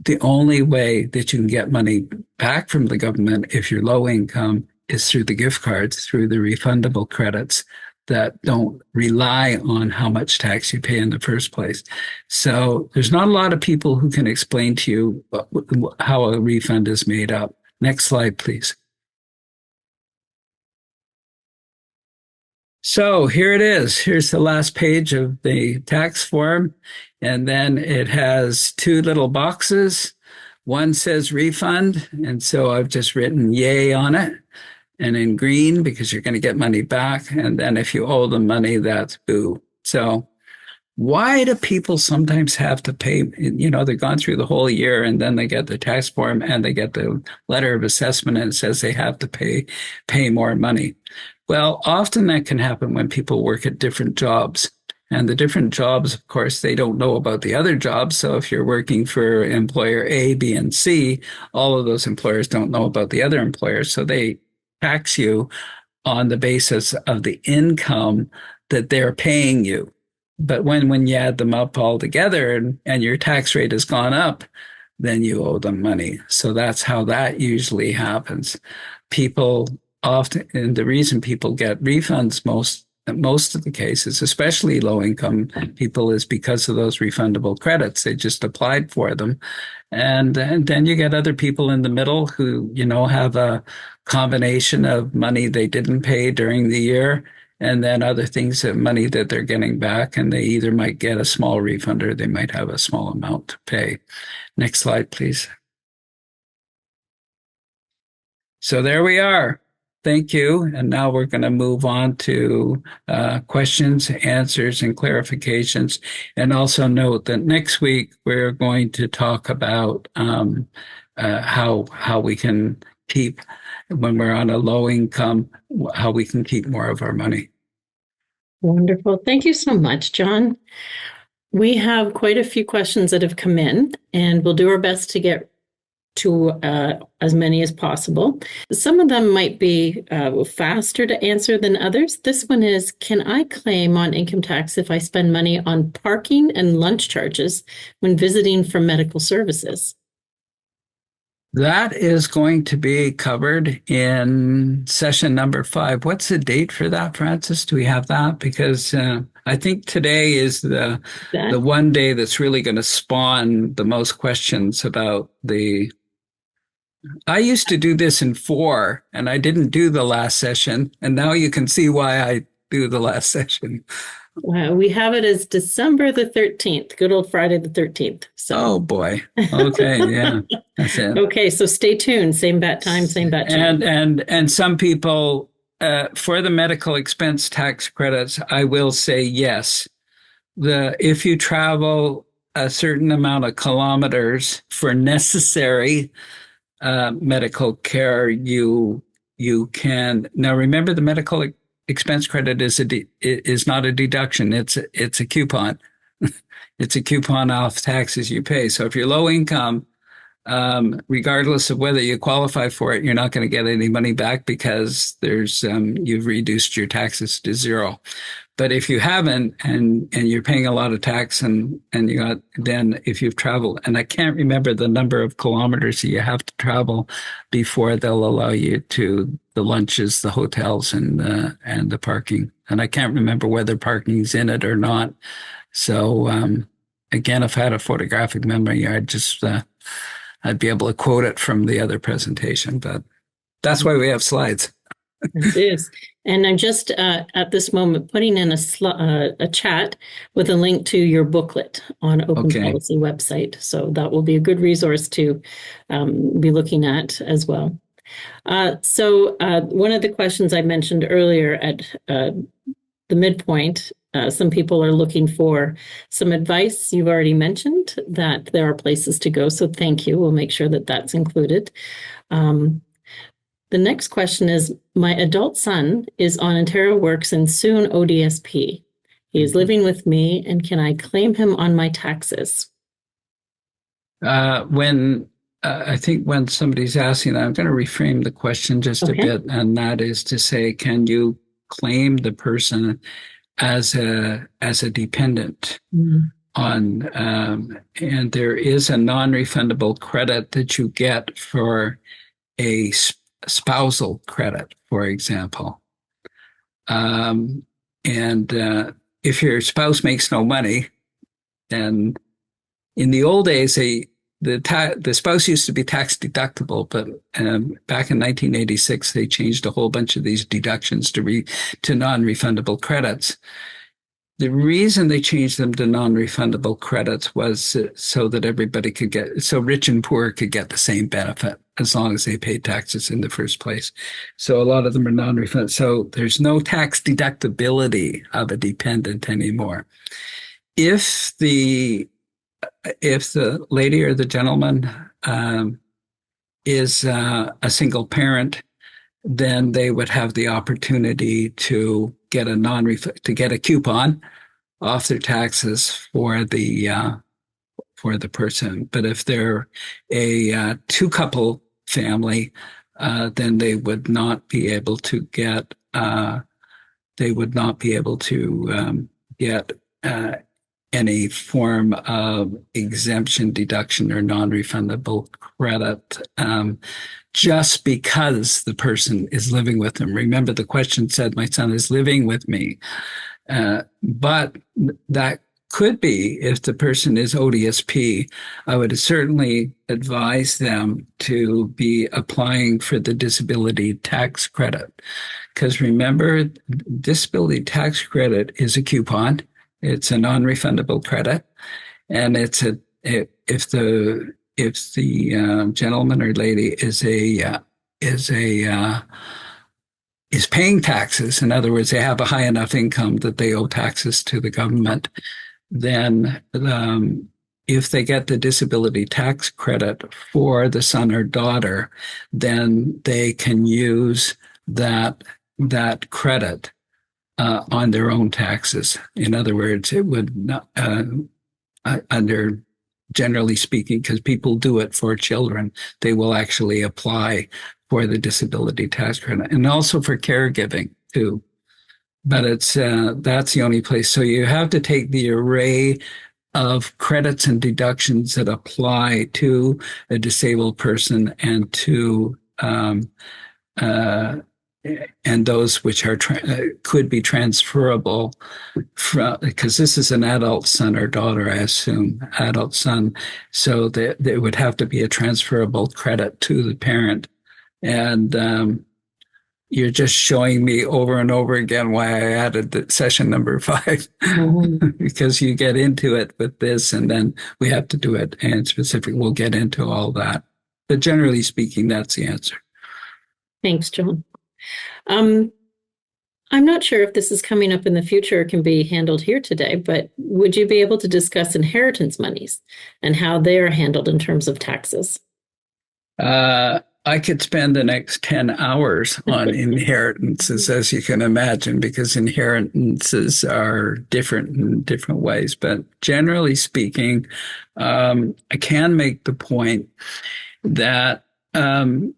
The only way that you can get money back from the government if you're low income is through the gift cards, through the refundable credits that don't rely on how much tax you pay in the first place. So there's not a lot of people who can explain to you how a refund is made up. Next slide, please. So here it is. Here's the last page of the tax form. And then it has two little boxes. One says refund, and so I've just written yay on it. And in green, because you're going to get money back. And then if you owe them money, that's boo. So why do people sometimes have to pay? They've gone through the whole year and then they get the tax form and they get the letter of assessment and it says they have to pay more money. Well, often that can happen when people work at different jobs. And the different jobs, of course, they don't know about the other jobs. So if you're working for employer A, B, and C, all of those employers don't know about the other employers. So they tax you on the basis of the income that they're paying you. But when you add them up all together and your tax rate has gone up, then you owe them money. So that's how that usually happens. People often, and the reason people get refunds most of the cases, especially low income people, is because of those refundable credits. They just applied for them. And then you get other people in the middle who, have a combination of money they didn't pay during the year and then other things, that money that they're getting back, and they either might get a small refund or they might have a small amount to pay. Next slide, please. So there we are. Thank you. And now we're going to move on to questions, answers, and clarifications. And also note that next week we're going to talk about how we can keep, when we're on a low income, how we can keep more of our money. Wonderful. Thank you so much, John. We have quite a few questions that have come in, and we'll do our best to get to as many as possible. Some of them might be faster to answer than others. This one is, can I claim on income tax if I spend money on parking and lunch charges when visiting for medical services? That is going to be covered in session number 5. What's the date for that, Francis? Do we have that? Because I think today is the one day that's really going to spawn the most questions about the... I used to do this in 4, and I didn't do the last session, and now you can see why I do the last session. We have it as December the 13th, good old Friday the 13th. So. Oh, boy. Okay, yeah, that's it. Okay, so stay tuned. Same bat time, same bat time. And some people, for the medical expense tax credits, I will say yes. If you travel a certain amount of kilometers for necessary medical care, you can. Now, remember, the medical expense credit is not a deduction. It's a coupon. It's a coupon off taxes you pay. So if you're low income, regardless of whether you qualify for it, you're not going to get any money back because you've reduced your taxes to 0. But if you haven't, and you're paying a lot of tax, then if you've traveled, and I can't remember the number of kilometers that you have to travel before they'll allow you to the lunches, the hotels, and the parking. And I can't remember whether parking's in it or not. So again, if I had a photographic memory, I'd be able to quote it from the other presentation. But that's why we have slides. It is. And I'm just at this moment putting in a chat with a link to your booklet on Open Policy website. So that will be a good resource to be looking at as well. So one of the questions I mentioned earlier at the midpoint, some people are looking for some advice. You've already mentioned that there are places to go. So thank you. We'll make sure that that's included. The next question is, my adult son is on Ontario Works and soon ODSP. He is living with me, and can I claim him on my taxes? I think when somebody's asking that, I'm going to reframe the question just a bit, and that is to say, can you claim the person as a dependent on, and there is a non-refundable credit that you get for a spousal credit, for example. And if your spouse makes no money, and in the old days, the spouse used to be tax deductible, but back in 1986, they changed a whole bunch of these deductions to non-refundable credits. The reason they changed them to non-refundable credits was so that everybody could get, so rich and poor could get the same benefit as long as they paid taxes in the first place. So a lot of them are non-refundable. So there's no tax deductibility of a dependent anymore. If the lady or the gentleman is a single parent, then they would have the opportunity to get a coupon off their taxes for the person. But if they're a two-couple family, then they would not be able to get any form of exemption, deduction, or non-refundable credit, just because the person is living with them. Remember, the question said, my son is living with me. But that could be, if the person is ODSP, I would certainly advise them to be applying for the disability tax credit. Because remember, disability tax credit is a coupon. It's a non-refundable credit, and if the gentleman or lady is paying taxes, in other words, they have a high enough income that they owe taxes to the government, then if they get the disability tax credit for the son or daughter, then they can use that credit on their own taxes. In other words, it would not, under generally speaking, because people do it for children, they will actually apply for the disability tax credit, and also for caregiving too. But that's the only place. So you have to take the array of credits and deductions that apply to a disabled person and to and those which are could be transferable from, because this is an adult son or daughter, I assume, adult son. So there would have to be a transferable credit to the parent. And you're just showing me over and over again why I added the session number 5, because you get into it with this, and then we have to do it and specific. We'll get into all that. But generally speaking, that's the answer. Thanks, John. I'm not sure if this is coming up in the future or can be handled here today, but would you be able to discuss inheritance monies and how they are handled in terms of taxes? I could spend the next 10 hours on inheritances, as you can imagine, because inheritances are different in different ways. But generally speaking, I can make the point that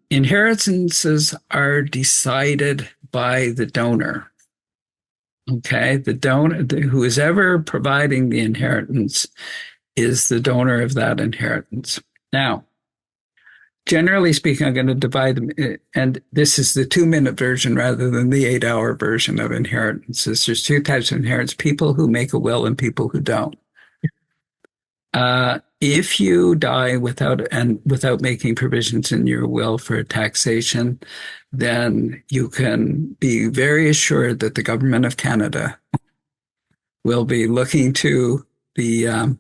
inheritances are decided by the donor. Okay, the donor, who is ever providing the inheritance, is the donor of that inheritance. Now, generally speaking, I'm going to divide them, and this is the 2-minute version rather than the 8-hour version of inheritances. There's 2 types of inheritance: people who make a will and people who don't. If you die without making provisions in your will for taxation, then you can be very assured that the government of Canada will be looking to the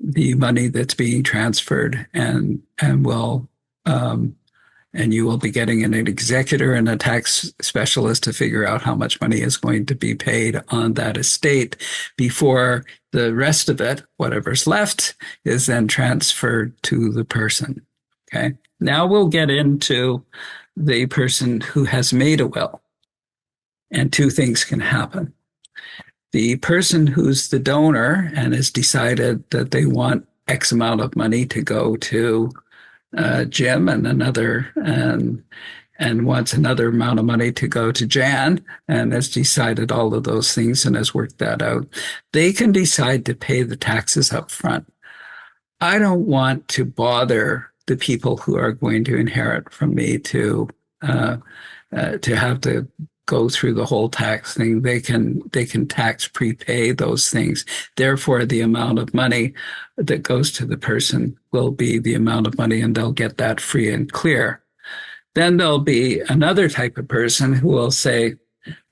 money that's being transferred, and you will be getting an executor and a tax specialist to figure out how much money is going to be paid on that estate before the rest of it, whatever's left, is then transferred to the person. Okay. Now we'll get into the person who has made a will. And 2 things can happen. The person who's the donor and has decided that they want X amount of money to go to Jim, and wants another amount of money to go to Jan, and has decided all of those things and has worked that out, they can decide to pay the taxes up front. I don't want to bother the people who are going to inherit from me to have to go through the whole tax thing. They can tax prepay those things. Therefore, the amount of money that goes to the person will be the amount of money, and they'll get that free and clear. Then there'll be another type of person who will say,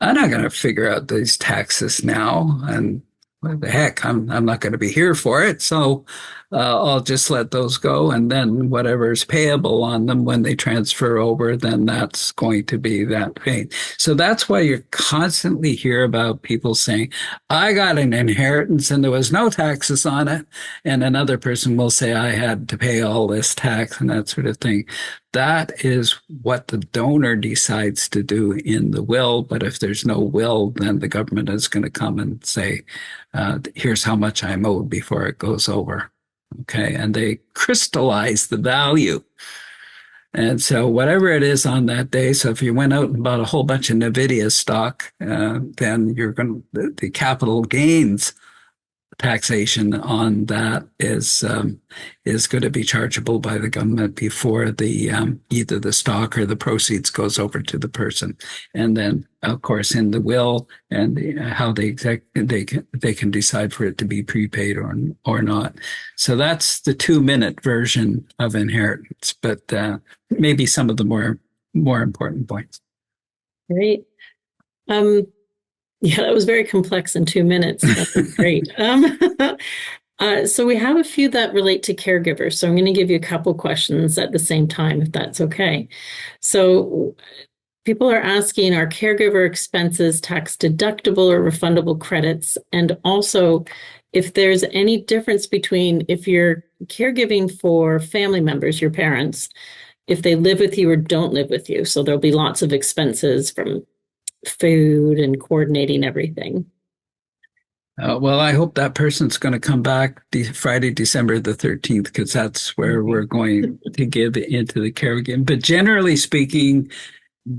I'm not going to figure out these taxes now, and what the heck, I'm not going to be here for it. So I'll just let those go. And then whatever is payable on them when they transfer over, then that's going to be that paid. So that's why you constantly hear about people saying, I got an inheritance and there was no taxes on it. And another person will say, I had to pay all this tax and that sort of thing. That is what the donor decides to do in the will. But if there's no will, then the government is going to come and say, here's how much I'm owed before it goes over. Okay. And they crystallize the value. And so whatever it is on that day, so if you went out and bought a whole bunch of NVIDIA stock, then you're going to, the capital gains taxation on that is going to be chargeable by the government before the either the stock or the proceeds goes over to the person. And then, of course, in the will and how they can decide for it to be prepaid or not. So that's the 2-minute version of inheritance, but maybe some of the more important points. Great. Yeah, that was very complex in 2 minutes. That was great. So we have a few that relate to caregivers. So I'm going to give you a couple questions at the same time, if that's okay. So people are asking, are caregiver expenses tax deductible or refundable credits? And also, if there's any difference between if you're caregiving for family members, your parents, if they live with you or don't live with you. So there'll be lots of expenses from food and coordinating everything. Well, I hope that person's going to come back Friday, December the 13th, because that's where we're going to give into the caregiving. But generally speaking,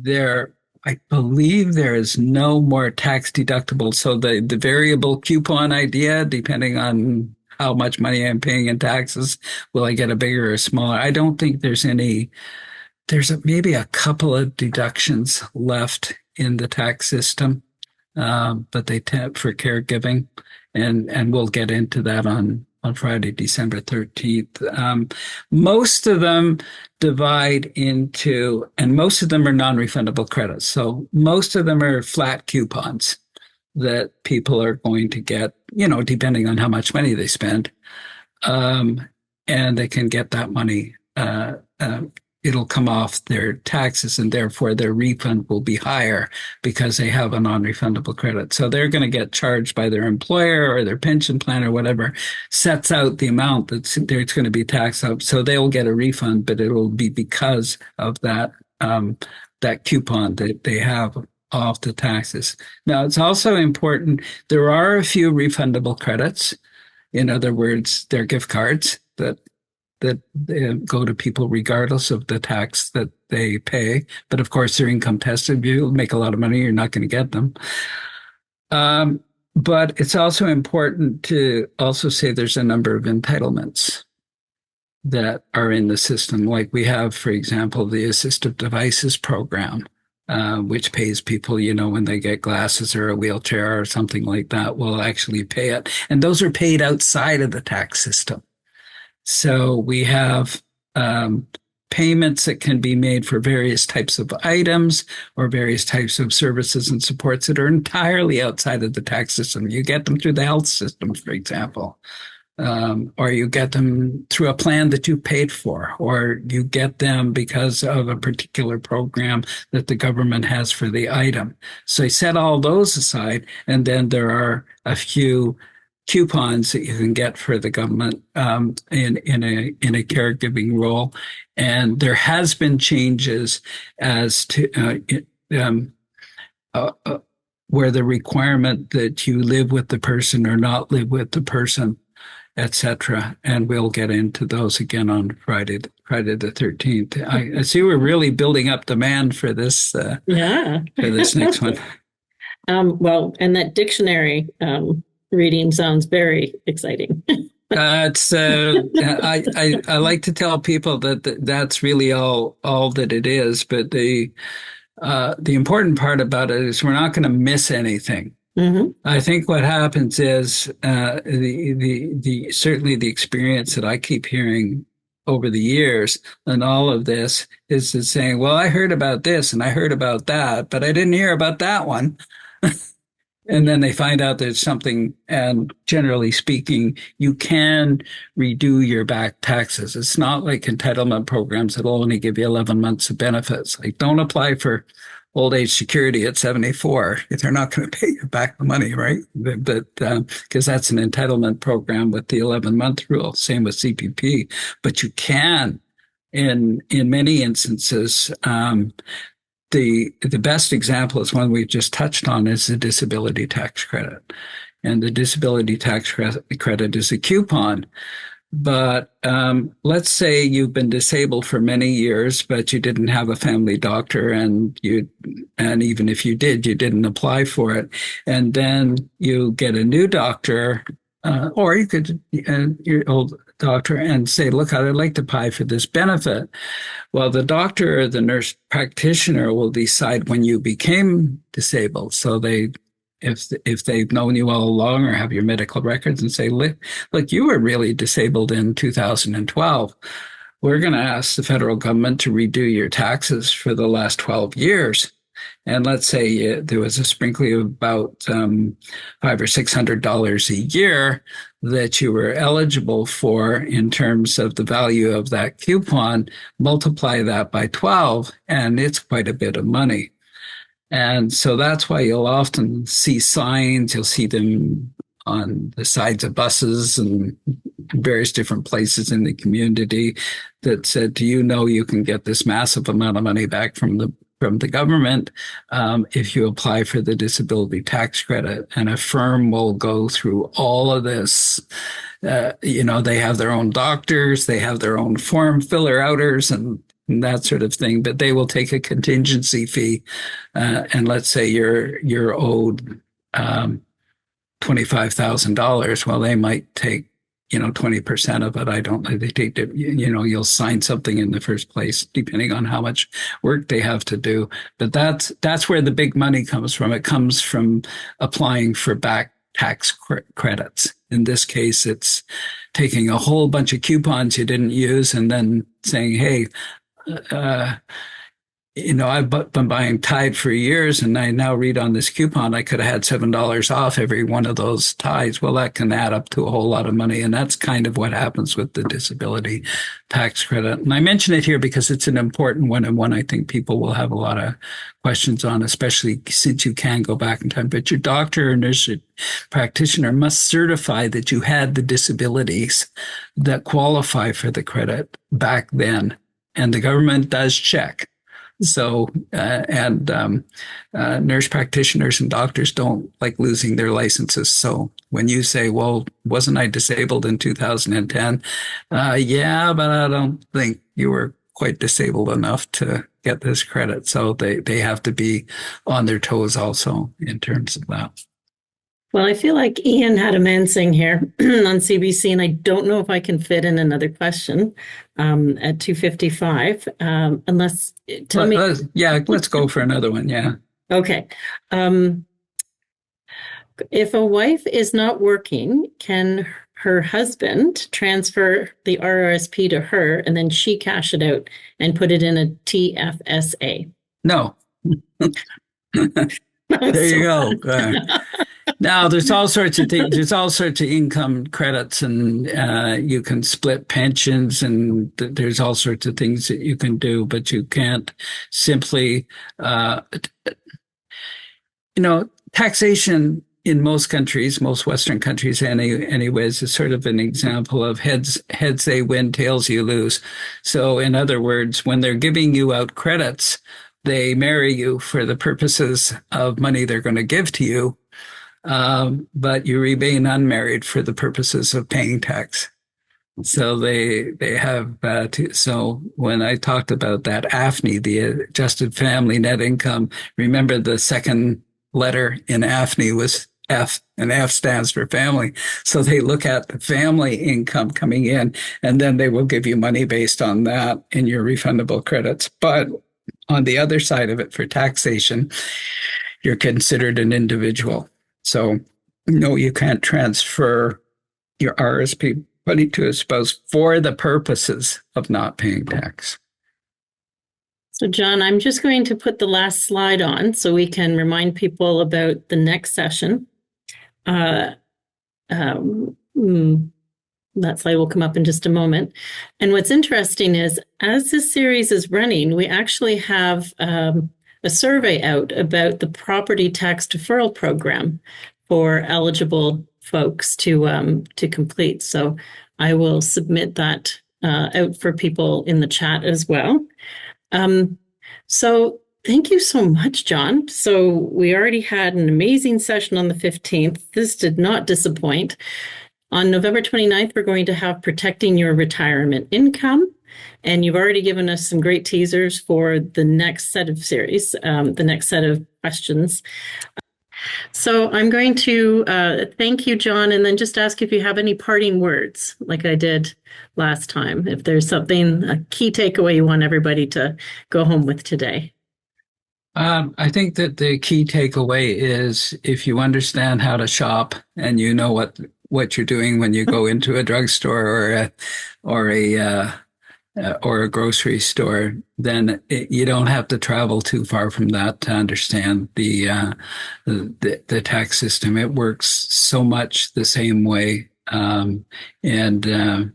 I believe there is no more tax deductible. So the variable coupon idea, depending on how much money I'm paying in taxes, will I get a bigger or smaller? I don't think there's maybe a couple of deductions left in the tax system, but they tend for caregiving, and we'll get into that on Friday, December 13th. Most of them divide into, and most of them are non-refundable credits. So most of them are flat coupons that people are going to get, depending on how much money they spend, and they can get that money. It'll come off their taxes, and therefore their refund will be higher because they have a non-refundable credit. So they're going to get charged by their employer or their pension plan or whatever sets out the amount that's going to be taxed up. So they'll get a refund, but it'll be because of that coupon that they have off the taxes. Now, it's also important, there are a few refundable credits. In other words, they're gift cards that go to people regardless of the tax that they pay. But of course, they're income tested. If you make a lot of money, you're not going to get them. But it's also important to also say there's a number of entitlements that are in the system. Like we have, for example, the assistive devices program, which pays people, when they get glasses or a wheelchair or something like that, will actually pay it. And those are paid outside of the tax system. So we have payments that can be made for various types of items or various types of services and supports that are entirely outside of the tax system. You get them through the health system, for example, or you get them through a plan that you paid for, or you get them because of a particular program that the government has for the item. So you set all those aside, and then there are a few coupons that you can get for the government in a caregiving role. And there has been changes as to where the requirement that you live with the person or not live with the person, etc. And we'll get into those again on Friday the 13th. I see we're really building up demand for this for this next one. Well, and that dictionary reading sounds very exciting. I like to tell people that that's really all that it is, but the important part about it is we're not going to miss anything. Mm-hmm. I think what happens is the certainly the experience that I keep hearing over the years and all of this is saying, well, I heard about this and I heard about that, but I didn't hear about that one. And then they find out there's something, and generally speaking, you can redo your back taxes. It's not like entitlement programs that'll only give you 11 months of benefits. Like, don't apply for old age security at 74 if they're not going to pay you back the money, right? But because that's an entitlement program with the 11-month rule. Same with CPP. But you can, in many instances, the best example is one we've just touched on, is the disability tax credit. And the disability tax credit is a coupon. But let's say you've been disabled for many years, but you didn't have a family doctor, and even if you did, you didn't apply for it. And then you get a new doctor, or you could your old doctor and say, "Look, I'd like to apply for this benefit." Well, the doctor or the nurse practitioner will decide when you became disabled. So if they've known you all along or have your medical records, and say, look, you were really disabled in 2012. We're going to ask the federal government to redo your taxes for the last 12 years. And let's say there was a sprinkling of about $500 or $600 a year that you were eligible for in terms of the value of that coupon. Multiply that by 12, and it's quite a bit of money. And so that's why you'll often see signs. You'll see them on the sides of buses and various different places in the community that said, "Do you know you can get this massive amount of money back from the government if you apply for the disability tax credit?" And a firm will go through all of this. They have their own doctors, they have their own form filler outers and that sort of thing, but they will take a contingency fee. And let's say you're owed $25,000. Well, they might take 20% of it. I don't know. They take it, you'll sign something in the first place, depending on how much work they have to do. But that's where the big money comes from. It comes from applying for back tax credits. In this case, it's taking a whole bunch of coupons you didn't use and then saying, "Hey, I've been buying Tide for years, and I now read on this coupon I could have had $7 off every one of those Tides." Well, that can add up to a whole lot of money, and that's kind of what happens with the disability tax credit. And I mention it here because it's an important one, and one I think people will have a lot of questions on, especially since you can go back in time. But your doctor or nurse practitioner must certify that you had the disabilities that qualify for the credit back then, and the government does check. So, nurse practitioners and doctors don't like losing their licenses. So when you say, "Well, wasn't I disabled in 2010? Yeah, but I don't think you were quite disabled enough to get this credit." So they have to be on their toes also in terms of that. Well, I feel like Ian had a man sing here on CBC, and I don't know if I can fit in another question at 2:55. Unless, tell me. Let's go for another one. Yeah. Okay. If a wife is not working, can her husband transfer the RRSP to her and then she cash it out and put it in a TFSA? No. There you go. Now, there's all sorts of things. There's all sorts of income credits, and you can split pensions, and there's all sorts of things that you can do, but you can't simply, taxation in most countries, most Western countries anyways, is sort of an example of heads they win, tails you lose. So in other words, when they're giving you out credits, they marry you for the purposes of money they're going to give to you. But you remain unmarried for the purposes of paying tax. So they have, so when I talked about that AFNI, the adjusted family net income, remember the second letter in AFNI was F, and F stands for family. So they look at the family income coming in, and then they will give you money based on that in your refundable credits. But on the other side of it, for taxation, you're considered an individual. So, no, you can't transfer your RSP money to a spouse for the purposes of not paying tax. So John, I'm just going to put the last slide on so we can remind people about the next session. That slide will come up in just a moment. And what's interesting is, as this series is running, we actually have a survey out about the property tax deferral program for eligible folks to complete. So I will submit that out for people in the chat as well. So thank you so much, John. So we already had an amazing session on the 15th. This did not disappoint. On November 29th, we're going to have Protecting Your Retirement Income. And you've already given us some great teasers for the next set of series, the next set of questions. So I'm going to thank you, John, and then just ask if you have any parting words, like I did last time, if there's something, a key takeaway you want everybody to go home with today. I think that the key takeaway is, if you understand how to shop and you know what you're doing when you go into a drugstore or a grocery store, then you don't have to travel too far from that to understand the tax system. It works so much the same way, and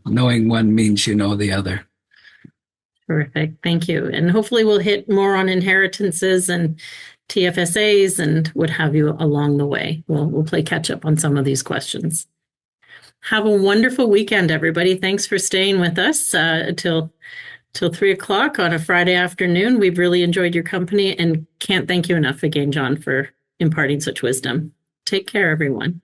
knowing one means you know the other. Terrific. Thank you. And hopefully we'll hit more on inheritances and TFSAs and what have you along the way. We'll play catch up on some of these questions. Have a wonderful weekend, everybody. Thanks for staying with us till 3 o'clock on a Friday afternoon. We've really enjoyed your company and can't thank you enough again, John, for imparting such wisdom. Take care, everyone.